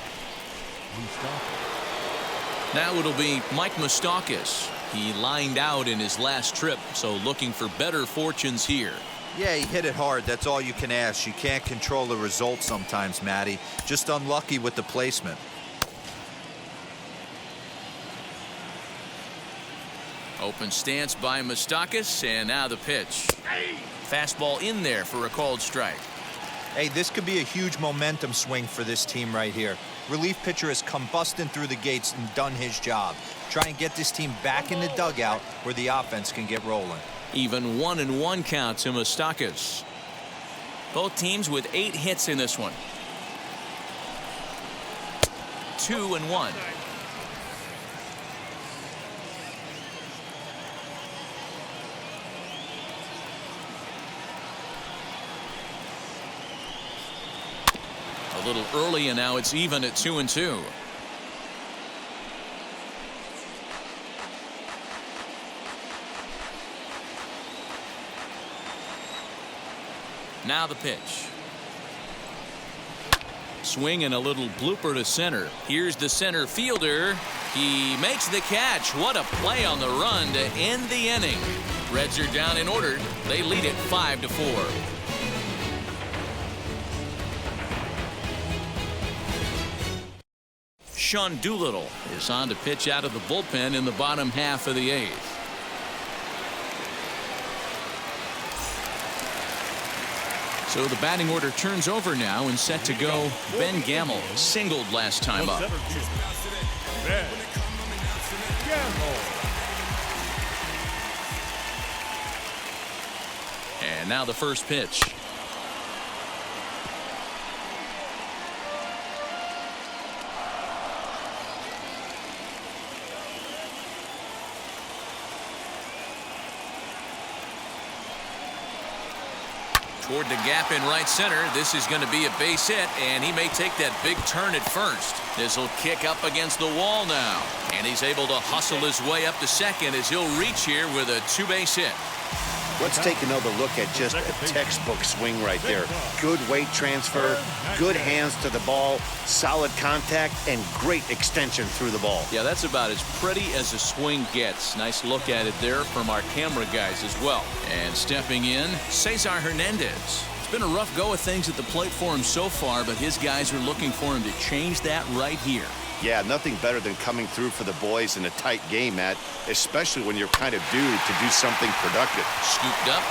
Moustakas. Now it'll be Mike Moustakas. He lined out in his last trip, so looking for better fortunes here. Yeah, he hit it hard. That's all you can ask. You can't control the result sometimes, Matty. Just unlucky with the placement. Open stance by Moustakas, and now the pitch. Fastball in there for a called strike. Hey, this could be a huge momentum swing for this team right here. Relief pitcher has come busting through the gates and done his job. Try and get this team back in the dugout where the offense can get rolling. Even 1-1 count to Moustakas. Both teams with 8 hits in this one. 2-1. A little early, and now it's even at 2-2. Now the pitch. Swing and a little blooper to center. Here's the center fielder. He makes the catch. What a play on the run to end the inning. Reds are down in order. They lead it 5-4. Sean Doolittle is on to pitch out of the bullpen in the bottom half of the 8th. So the batting order turns over now and set to go. Ben Gamel singled last time up. Ben Gamel. And now the first pitch. Toward the gap in right center. This is going to be a base hit, and he may take that big turn at first. This will kick up against the wall now, and he's able to hustle his way up to second as he'll reach here with a 2-base hit. Let's take another look at just a textbook swing right there. Good weight transfer, good hands to the ball, solid contact, and great extension through the ball. Yeah, that's about as pretty as a swing gets. Nice look at it there from our camera guys as well. And stepping in, Cesar Hernandez. It's been a rough go of things at the plate for him so far, but his guys are looking for him to change that right here. Yeah, nothing better than coming through for the boys in a tight game, Matt, especially when you're kind of due to do something productive. Scooped up.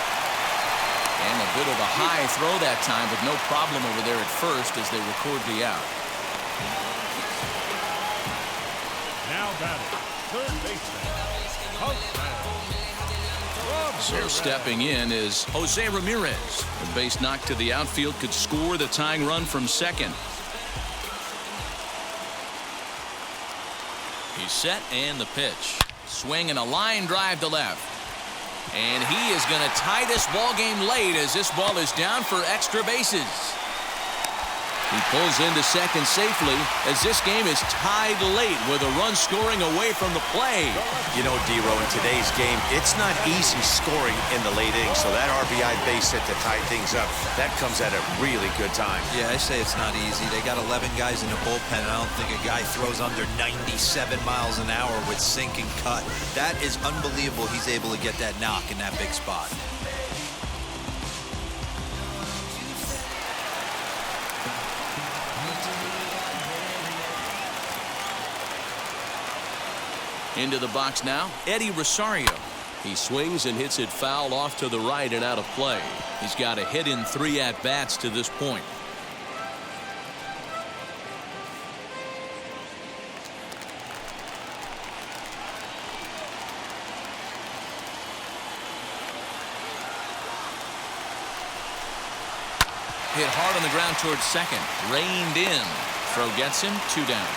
And a bit of a high throw that time, but no problem over there at first as they record the out. Now batting, third baseman. So stepping in is Jose Ramirez. The base knock to the outfield could score the tying run from second. He's set, and the pitch. Swing and a line drive to left. And he is going to tie this ball game late as this ball is down for extra bases. He pulls into second safely as this game is tied late with a run scoring away from the play. You know, D-Row, in today's game, it's not easy scoring in the late innings, so that RBI base hit to tie things up, that comes at a really good time. Yeah, I say it's not easy. They got 11 guys in the bullpen, and I don't think a guy throws under 97 miles an hour with sink and cut. That is unbelievable. He's able to get that knock in that big spot. Into the box now, Eddie Rosario. He swings and hits it foul off to the right and out of play. He's got a hit in 3 at-bats to this point. Hit hard on the ground towards second. Reined in. Throw gets him, 2 down.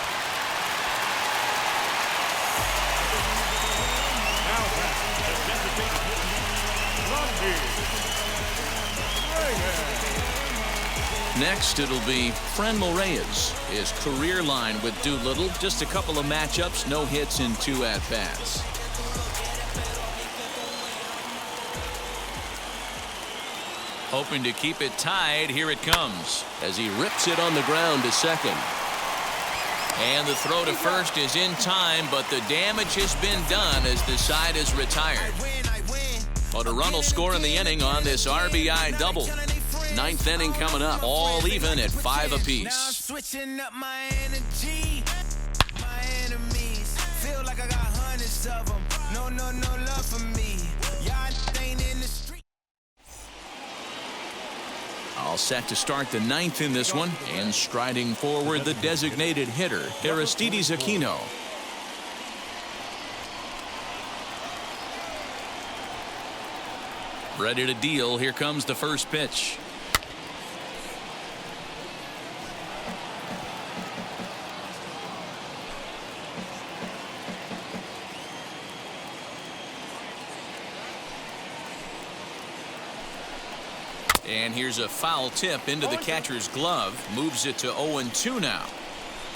Next, it'll be Franmil Reyes. His career line with Doolittle. Just a couple of matchups, no hits in 2 at-bats. Hoping to keep it tied. Here it comes as he rips it on the ground to second. And the throw to first is in time, but the damage has been done as the side is retired. But a run will score in the inning on this RBI double. 9th inning coming up, all even at 5 apiece. Now I'm switching up my energy. My enemies feel like I got hundreds of them. No love for me. Y'all ain't in the street. All set to start the 9th in this one, and striding forward the designated hitter, Aristides Aquino. Ready to deal. Here comes the first pitch. And here's a foul tip into the catcher's glove. Moves it to 0-2 now.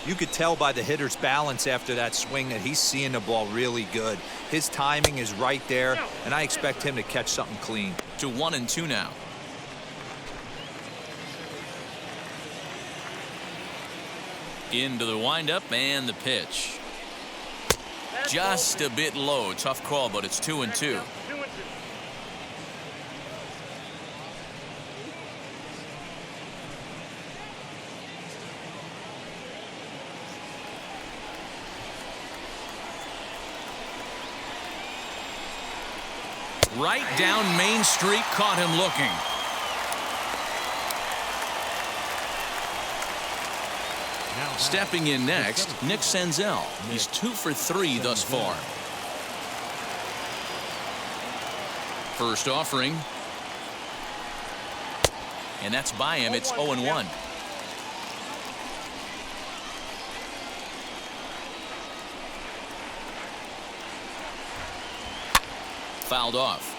You could tell by the hitter's balance after that swing that he's seeing the ball really good. His timing is right there, and I expect him to catch something clean. To 1-2 now. Into the windup and the pitch. Just a bit low. Tough call, but it's 2-2. Right down Main Street, caught him looking. Stepping in next, Nick Senzel. He's 2 for 3 thus far. First offering. And that's by him. It's 0-1. Fouled off.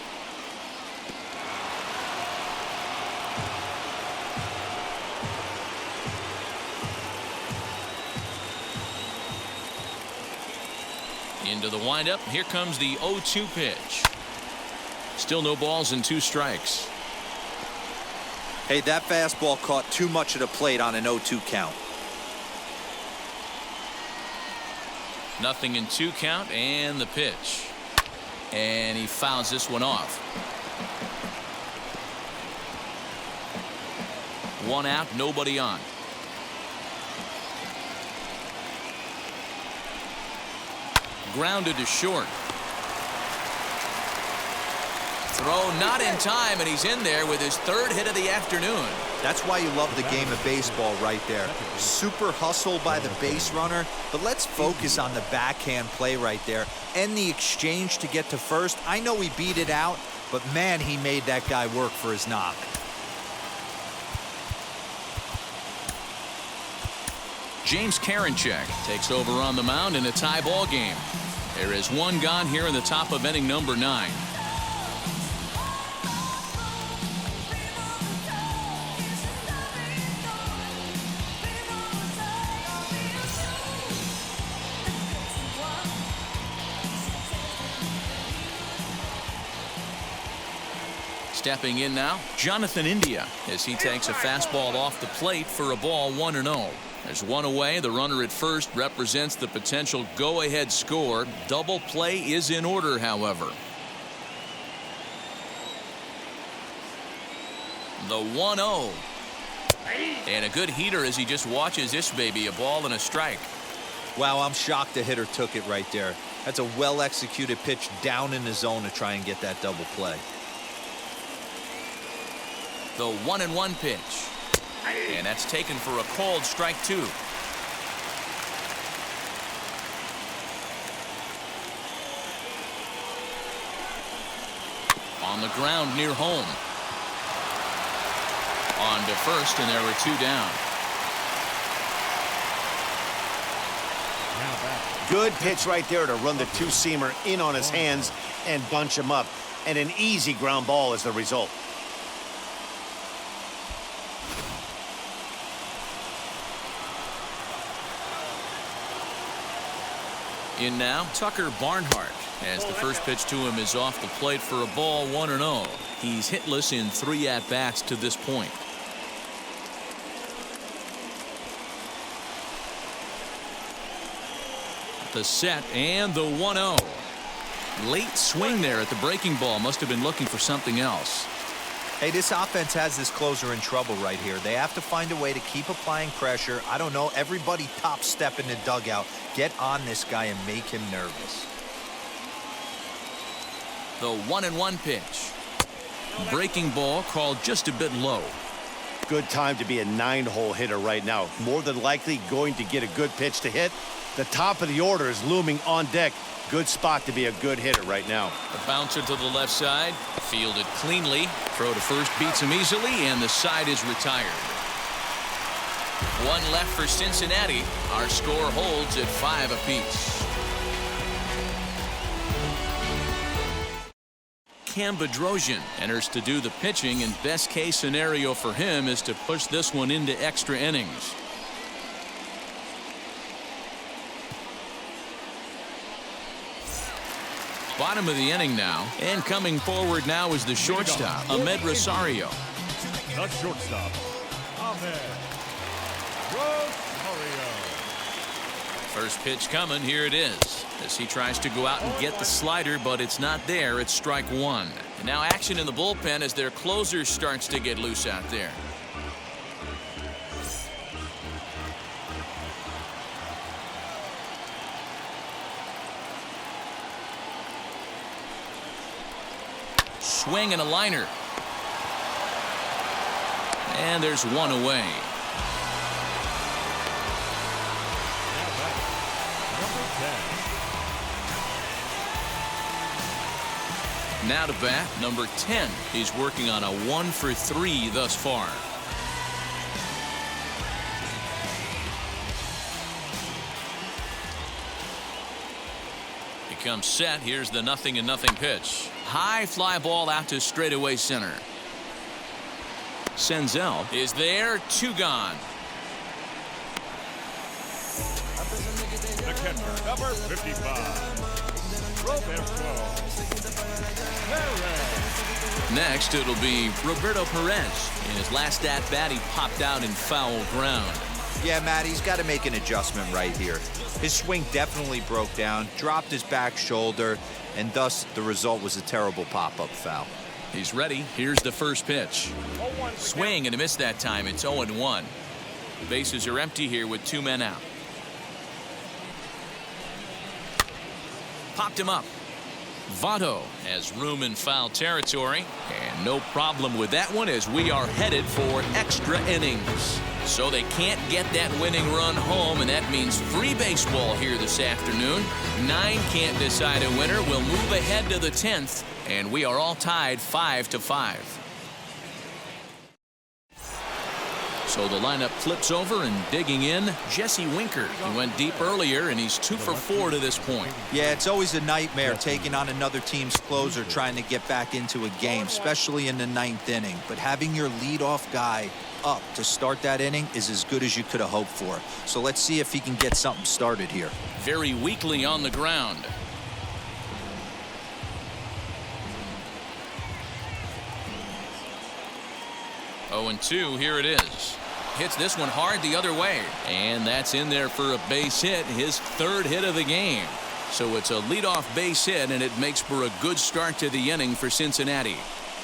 Into the windup. Here comes the 0-2 pitch. Still no balls and 2 strikes. Hey, that fastball caught too much of the plate on an 0-2 count. Nothing in 2 count and the pitch. And he fouls this one off. 1 out, nobody on. Grounded to short. Throw not in time, and he's in there with his 3rd hit of the afternoon. That's why you love the game of baseball right there. Super hustle by the base runner, but let's focus on the backhand play right there and the exchange to get to first. I know he beat it out, but man, he made that guy work for his knock. James Karinchak takes over on the mound in a tie ball game. There is 1 gone here in the top of inning number 9. Stepping in now, Jonathan India, as he takes a fastball off the plate for a ball 1-0. There's 1 away. The runner at first represents the potential go-ahead score. Double play is in order, however. The 1-0. And a good heater as he just watches this baby, a ball and a strike. Wow, I'm shocked the hitter took it right there. That's a well-executed pitch down in the zone to try and get that double play. The 1-1 pitch. And that's taken for a called strike 2. On the ground near home. On to first, and there were 2 down. Good pitch right there to run the 2-seamer in on his hands and bunch him up. And an easy ground ball is the result. In now, Tucker Barnhart, as the first pitch to him is off the plate for a ball 1-0. He's hitless in 3 at-bats to this point. The set and the 1-0. Late swing there at the breaking ball. Must have been looking for something else. Hey, this offense has this closer in trouble right here. They have to find a way to keep applying pressure. I don't know, everybody top step in the dugout. Get on this guy and make him nervous. The 1-1 pitch. Breaking ball called just a bit low. Good time to be a 9-hole hitter right now. More than likely going to get a good pitch to hit. The top of the order is looming on deck. Good spot to be a good hitter right now. The bouncer to the left side. Fielded cleanly. Throw to first beats him easily, and the side is retired. 1 left for Cincinnati. Our score holds at 5 apiece. Cam Bedrosian enters to do the pitching, and best case scenario for him is to push this one into extra innings. Bottom of the inning now, and coming forward now is the shortstop, Ahmed Rosario. The shortstop, Ahmed Rosario. First pitch coming. Here it is as he tries to go out and get the slider, but it's not there. It's strike one. And now action in the bullpen as their closer starts to get loose out there. Swing and a liner. And there's one away. Now to bat, number 10. He's working on a 1-for-3 thus far. He comes set. Here's the 0-0 pitch. High fly ball out to straightaway center. Senzel is there. 2 gone. The catcher, number 55, Roberto Perez. Next, it'll be Roberto Perez. In his last at-bat, he popped out in foul ground. Yeah, Matt, he's got to make an adjustment right here. His swing definitely broke down, dropped his back shoulder, and thus the result was a terrible pop-up foul. He's ready. Here's the first pitch. Swing and a miss that time. It's 0-1. Bases are empty here with 2 men out. Popped him up. Votto has room in foul territory, and no problem with that one as we are headed for extra innings. So they can't get that winning run home, and that means free baseball here this afternoon. 9 can't decide a winner. We'll move ahead to the 10th, and we are all tied 5-5. So the lineup flips over, and digging in, Jesse Winker. He went deep earlier, and he's 2 for 4 to this point. Yeah, it's always a nightmare taking on another team's closer trying to get back into a game, especially in the 9th inning. But having your leadoff guy up to start that inning is as good as you could have hoped for. So let's see if he can get something started here. Very weakly on the ground. Oh, and 2, here it is. Hits this one hard the other way, and that's in there for a base hit, his 3rd hit of the game. So it's a leadoff base hit, and it makes for a good start to the inning for Cincinnati.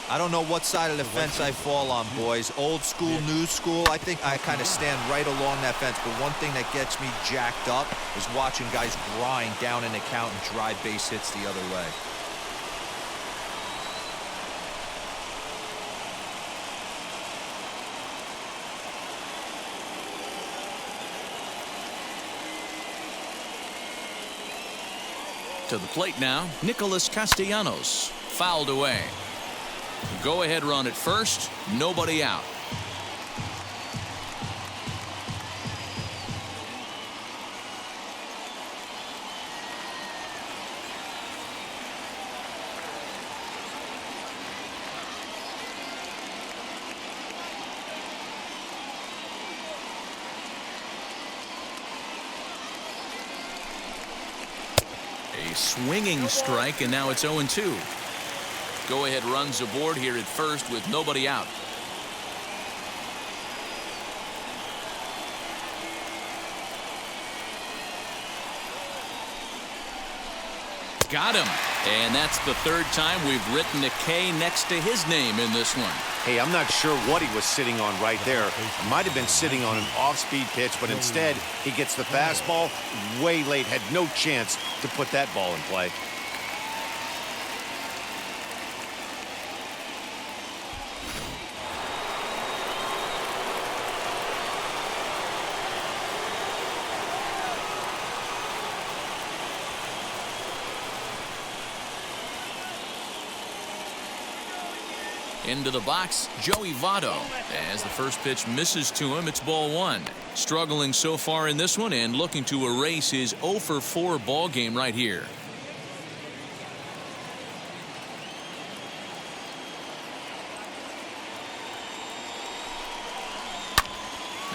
I don't know what side of the fence I fall on, boys. Old school, new school. I think I kind of stand right along that fence. But one thing that gets me jacked up is watching guys grind down an account and drive base hits the other way. To the plate now, Nicholas Castellanos. Fouled away. Go-ahead run at first. Nobody out. A swinging strike, and now it's 0-2. Go-ahead runs aboard here at first with nobody out. Got him. And that's the 3rd time we've written a K next to his name in this one. Hey, I'm not sure what he was sitting on right there. Might have been sitting on an off-speed pitch, but instead he gets the fastball way late. Had no chance to put that ball in play. Into the box, Joey Votto. As the first pitch misses to him, it's ball 1. Struggling so far in this one and looking to erase his 0 for 4 ball game right here.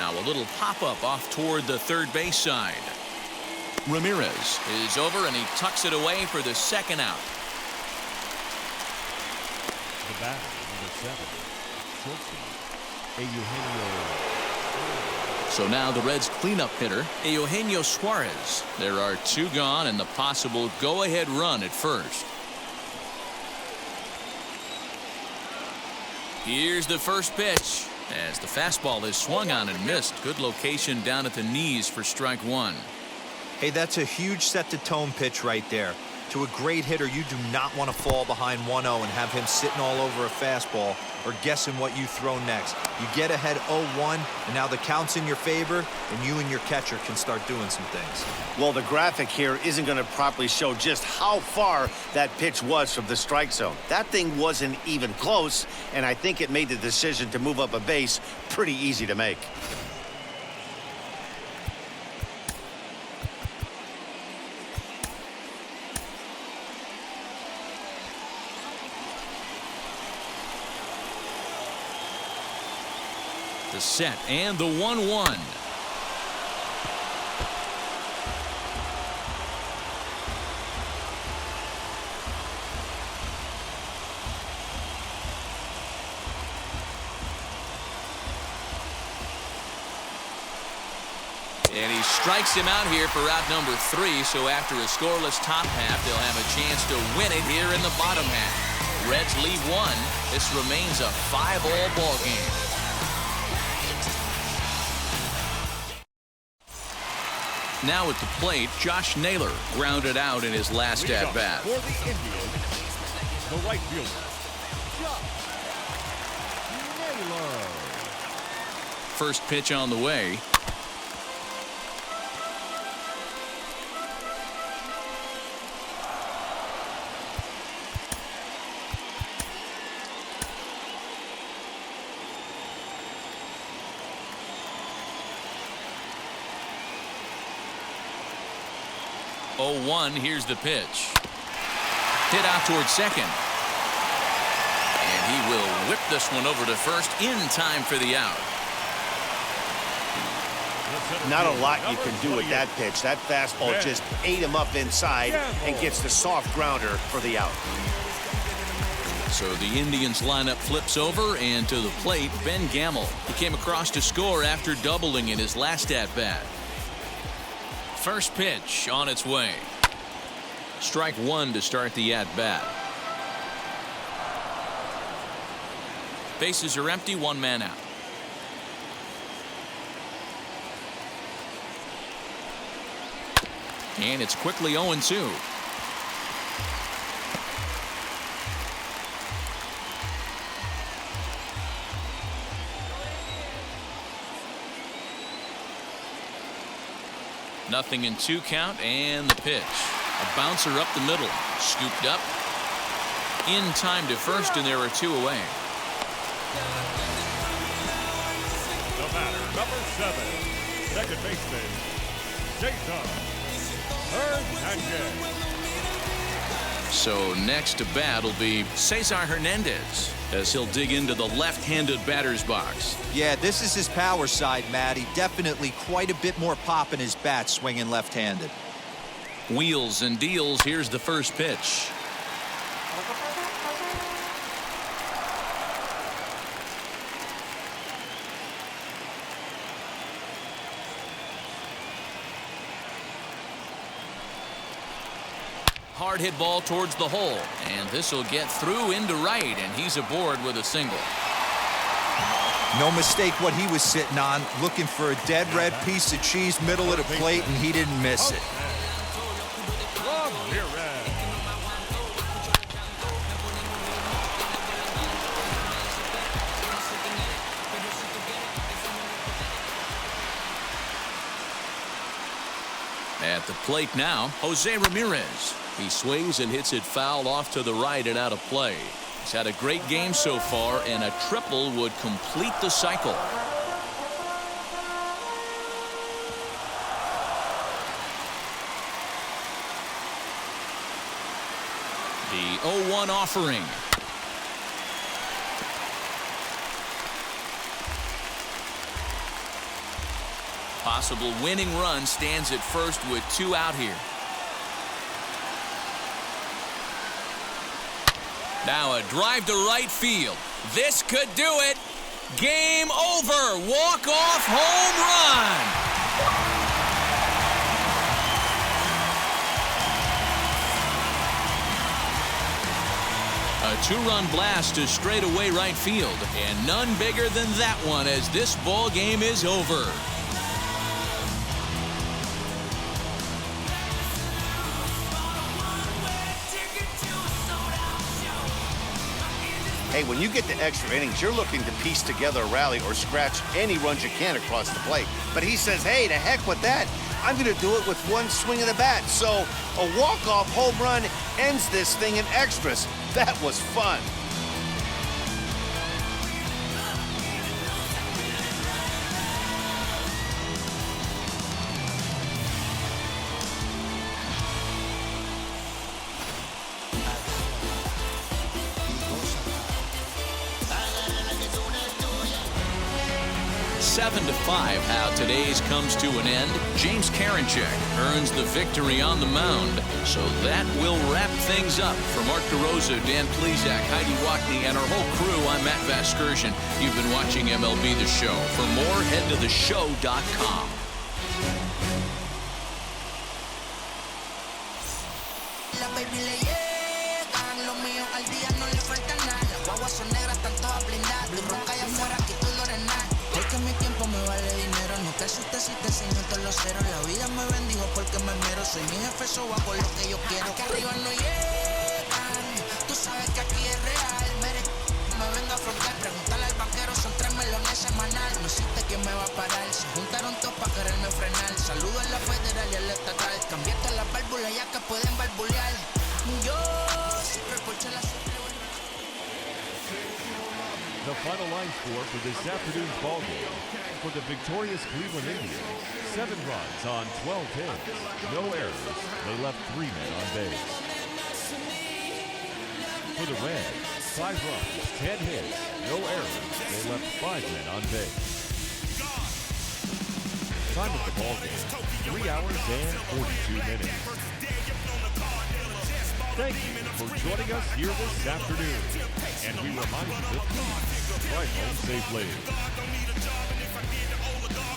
Now a little pop-up off toward the third base side. Ramirez is over, and he tucks it away for the second out. The batter, number 7, shortstop, Eugenio. So now the Reds' cleanup hitter, Eugenio Suarez. There are 2 gone and the possible go-ahead run at first. Here's the first pitch as the fastball is swung on and missed. Good location down at the knees for strike 1. Hey, that's a huge set-the-tone pitch right there. To a great hitter, you do not want to fall behind 1-0 and have him sitting all over a fastball or guessing what you throw next. You get ahead 0-1, and now the count's in your favor, and you and your catcher can start doing some things. Well, the graphic here isn't going to properly show just how far that pitch was from the strike zone. That thing wasn't even close, and I think it made the decision to move up a base pretty easy to make. The set and the 1-1. And he strikes him out here for out number 3. So after a scoreless top half, they'll have a chance to win it here in the bottom half. Reds lead 1. This remains a 5-all ball game. Now at the plate, Josh Naylor grounded out in his last at-bat. For the Indians, the right fielder, Josh Naylor. First pitch on the way. Oh, 1, here's the pitch. Hit out towards second. And he will whip this one over to first in time for the out. Not a lot you can do with that pitch. That fastball just ate him up inside and gets the soft grounder for the out. So the Indians lineup flips over, and to the plate, Ben Gamel. He came across to score after doubling in his last at-bat. First pitch on its way. Strike 1 to start the at-bat. Bases are empty, 1 man out. And it's quickly 0-2. Nothing in 2 count, and the pitch. A bouncer up the middle. Scooped up. In time to first, and there are 2 away. The batter, number 7, second baseman, Jason Hernandez. So next to bat will be Cesar Hernandez as he'll dig into the left-handed batter's box. Yeah, this is his power side, Matty. Definitely quite a bit more pop in his bat swinging left-handed. Wheels and deals. Here's the first pitch. Hard hit ball towards the hole, and this will get through into right, and he's aboard with a single. No mistake what he was sitting on, looking for a dead red piece of cheese middle of the plate, and he didn't miss it. At the plate now, Jose Ramirez. He swings and hits it foul off to the right and out of play. He's had a great game so far, and a triple would complete the cycle. The 0-1 offering. Possible winning run stands at first with 2 out here. Now a drive to right field. This could do it. Game over. Walk-off home run. A 2-run blast to straightaway right field, and none bigger than that one as this ball game is over. Hey, when you get to extra innings, you're looking to piece together a rally or scratch any runs you can across the plate. But he says, hey, to heck with that. I'm going to do it with one swing of the bat. So a walk-off home run ends this thing in extras. That was fun. Seven to 5, how today's comes to an end. James Karinchak earns the victory on the mound. So that will wrap things up. For Mark DeRosa, Dan Plesac, Heidi Wackney, and our whole crew, I'm Matt Vasgersian. You've been watching MLB The Show. For more, head to theshow.com. te asustes si te enseño todos los ceros. La vida me bendijo porque me mero. Soy mi jefe, so hago lo que yo quiero. Que arriba no llegan. Tú sabes que aquí es real. Me vengo a afrontar, pregúntale al banquero. Son 3 melones semanal. No existe quien me va a parar. Se juntaron todos para quererme frenar. Saludo a la federal y a la estatal. Cambiaste las válvulas ya que pueden barbulear. Yo siempre escuché la suerte. The final line score for this afternoon's ball game. For the victorious Cleveland Indians, 7 runs on 12 hits, no errors. They left 3 men on base. For the Reds, 5 runs, 10 hits, no errors. They left 5 men on base. Time of the ball game, 3 hours and 42 minutes. Thank you for joining us here this afternoon. And we remind you to please drive home safely.